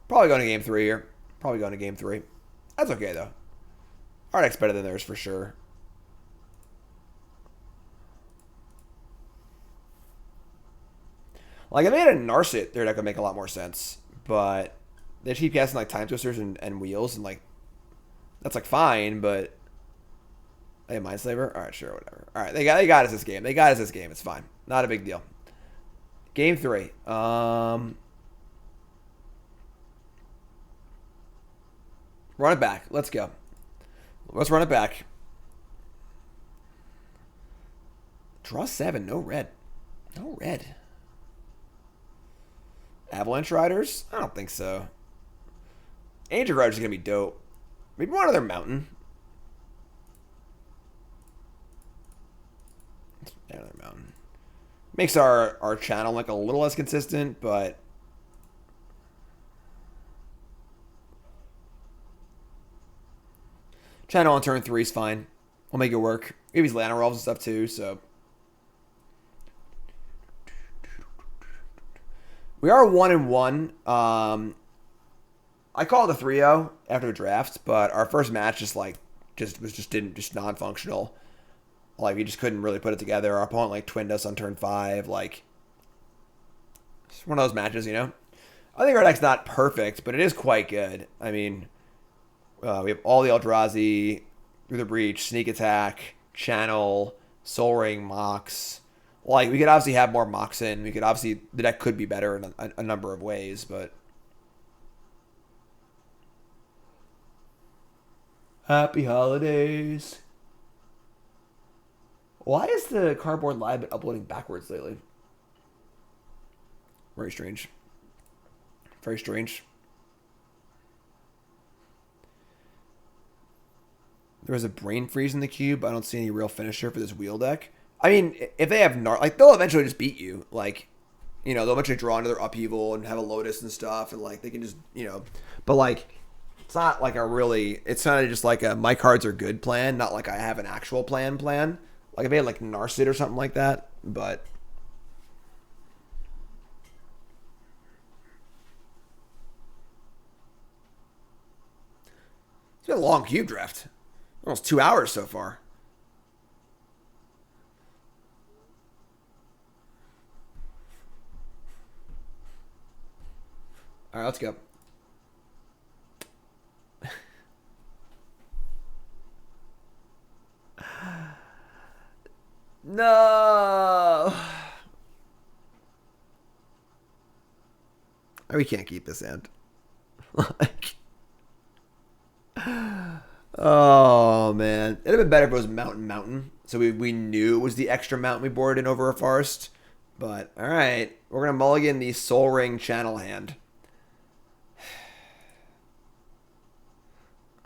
Probably going to game 3 here. Probably going to game 3. That's okay though. Our deck's better than theirs for sure. Like, if they had a Narset, their deck would make a lot more sense. But they keep casting, like, Time Twisters and Wheels, and, like, that's, like, fine, but... Hey, Mindslaver? Alright, sure, whatever. Alright, they got us this game. They got us this game. It's fine. Not a big deal. Game 3. Run it back. Let's go. Let's run it back. Draw 7. No red. No red. Avalanche Riders? I don't think so. Angel Riders are going to be dope. Maybe one other mountain. Another mountain. Makes our channel like a little less consistent, but... Channel on turn 3 is fine. We'll make it work. Maybe he's Lana Rolls and stuff too, so... We are 1-1. I called a 3-0 after the draft, but our first match was non-functional. Like, we just couldn't really put it together. Our opponent like twinned us on turn 5. Like, it's one of those matches, you know. I think our deck's not perfect, but it is quite good. I mean, we have all the Eldrazi, Through the Breach, Sneak Attack, Channel, Soul Ring, Mox. Like, we could obviously have more Mox in. We could obviously... The deck could be better in a number of ways, but... Happy holidays. Why is the Cardboard Live been uploading backwards lately? Very strange. Very strange. There was a Brain Freeze in the cube. I don't see any real finisher for this wheel deck. I mean, if they have like, they'll eventually just beat you. Like, you know, they'll eventually draw into their upheaval and have a Lotus and stuff, and like they can just, you know, but like, it's not like a really, it's kind of just like a my cards are good plan, not like I have an actual plan. Like if they had like Narset or something like that, but. It's been a long cube draft. Almost 2 hours so far. All right, let's go. No. We can't keep this end. Like, oh man, it'd have been better if it was mountain. So we knew it was the extra mountain we boarded in over a forest. But all right, we're gonna mulligan the Soul Ring Channel hand.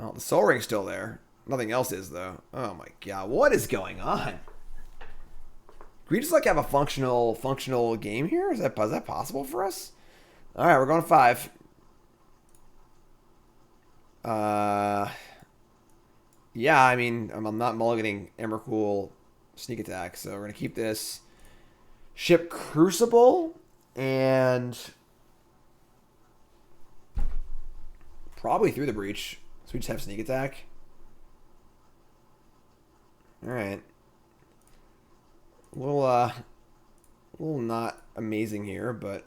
Oh, the Soul Ring's still there. Nothing else is, though. Oh, my God. What is going on? Can we just, like, have a functional game here? Is that possible for us? All right, we're going 5. Yeah, I mean, I'm not mulliganing Emrakul Sneak Attack, so we're going to keep this. Ship Crucible and probably Through the Breach. So we just have Sneak Attack. All right. We'll A little not amazing here, but...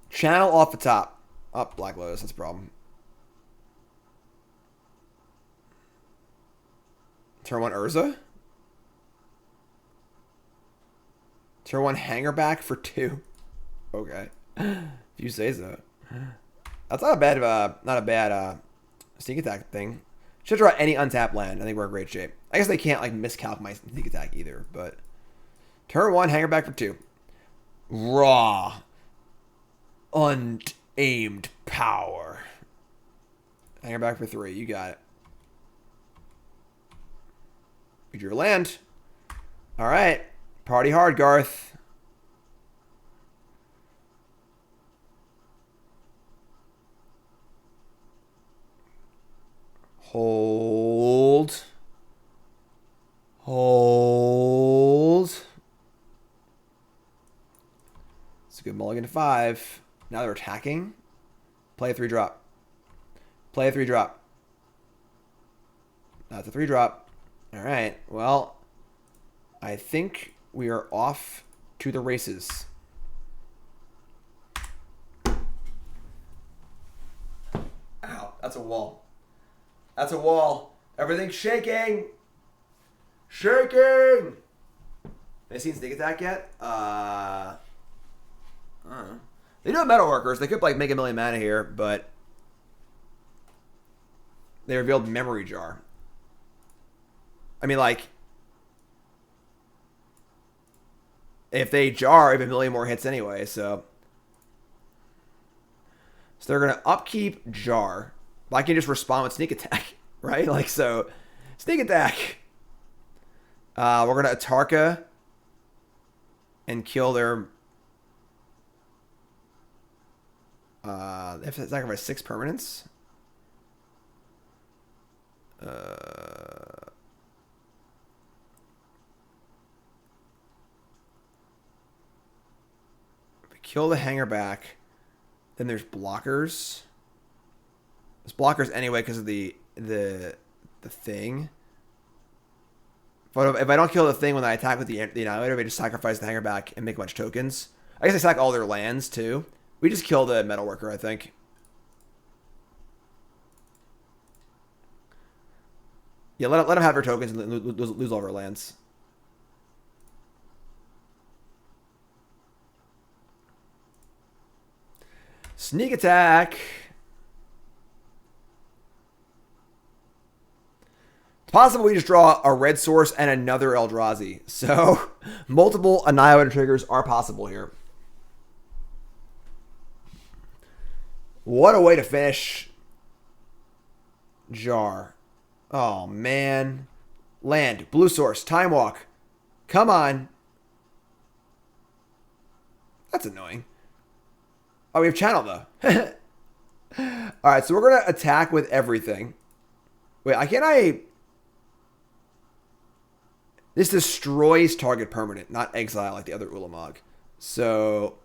Channel off the top. Up, Black Lotus, that's a problem. Turn 1 Urza. Turn 1 Hanger back for 2. Okay. If you say so. That's not a bad sneak attack thing. Should draw any untapped land. I think we're in great shape. I guess they can't like miscalc my sneak attack either, but turn 1, hanger back for 2. Raw. Unaimed power. Hanger back for 3. You got it. You drew a land. Alright. Party hard, Garth. Hold. Hold. It's a good mulligan to 5. Now they're attacking. Play a 3-drop. Play a 3-drop. That's a 3-drop. Alright, well, I think we are off to the races. Ow, that's a wall. That's a wall. Everything's shaking. Shaking. Have you seen Sneak Attack yet? I don't know. They do have Metalworkers. They could like make a million mana here, but they revealed Memory Jar. I mean, like, if they jar, they have a million more hits anyway. So they're gonna upkeep jar. But I can just respond with Sneak Attack, right? Like, so, Sneak Attack. We're going to Atarka and kill their... they have to sacrifice 6 permanents. If we kill the hanger back, then there's blockers. There's blockers anyway because of the thing. But if I don't kill the thing when I attack with the Annihilator, they just sacrifice the hanger back and make a bunch of tokens. I guess they sack all their lands too. We just kill the Metalworker, I think. Yeah, let them have their tokens and lose all of our lands. Sneak attack. It's possible we just draw a red source and another Eldrazi. So, multiple Annihilator triggers are possible here. What a way to finish. Jar. Oh, man. Land. Blue source. Time Walk. Come on. That's annoying. Oh, we have channel, though. Alright, so we're going to attack with everything. Wait, can't I... This destroys target permanent, not exile like the other Ulamog. So,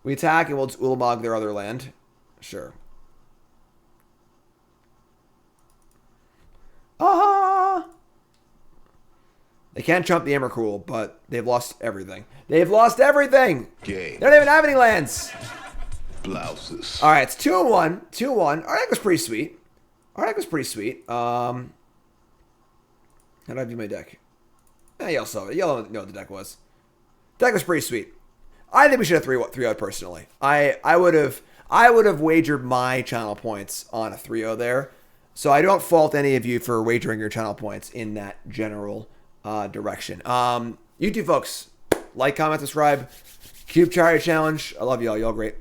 we attack and we'll just Ulamog their other land. Sure. Ah! They can't jump the Emrakul, but they've lost everything. They've lost everything! Game. They don't even have any lands! Blouses. Alright, it's 2-1. 2-1. Our deck was pretty sweet. How did I view my deck? Y'all saw it. Y'all know what the deck was. Deck was pretty sweet. I think we should have 3-0 personally. I would have wagered my channel points on a 3-0 there. So I don't fault any of you for wagering your channel points in that general direction. YouTube folks, like, comment, subscribe. Cube Charity Challenge. I love y'all. Y'all great.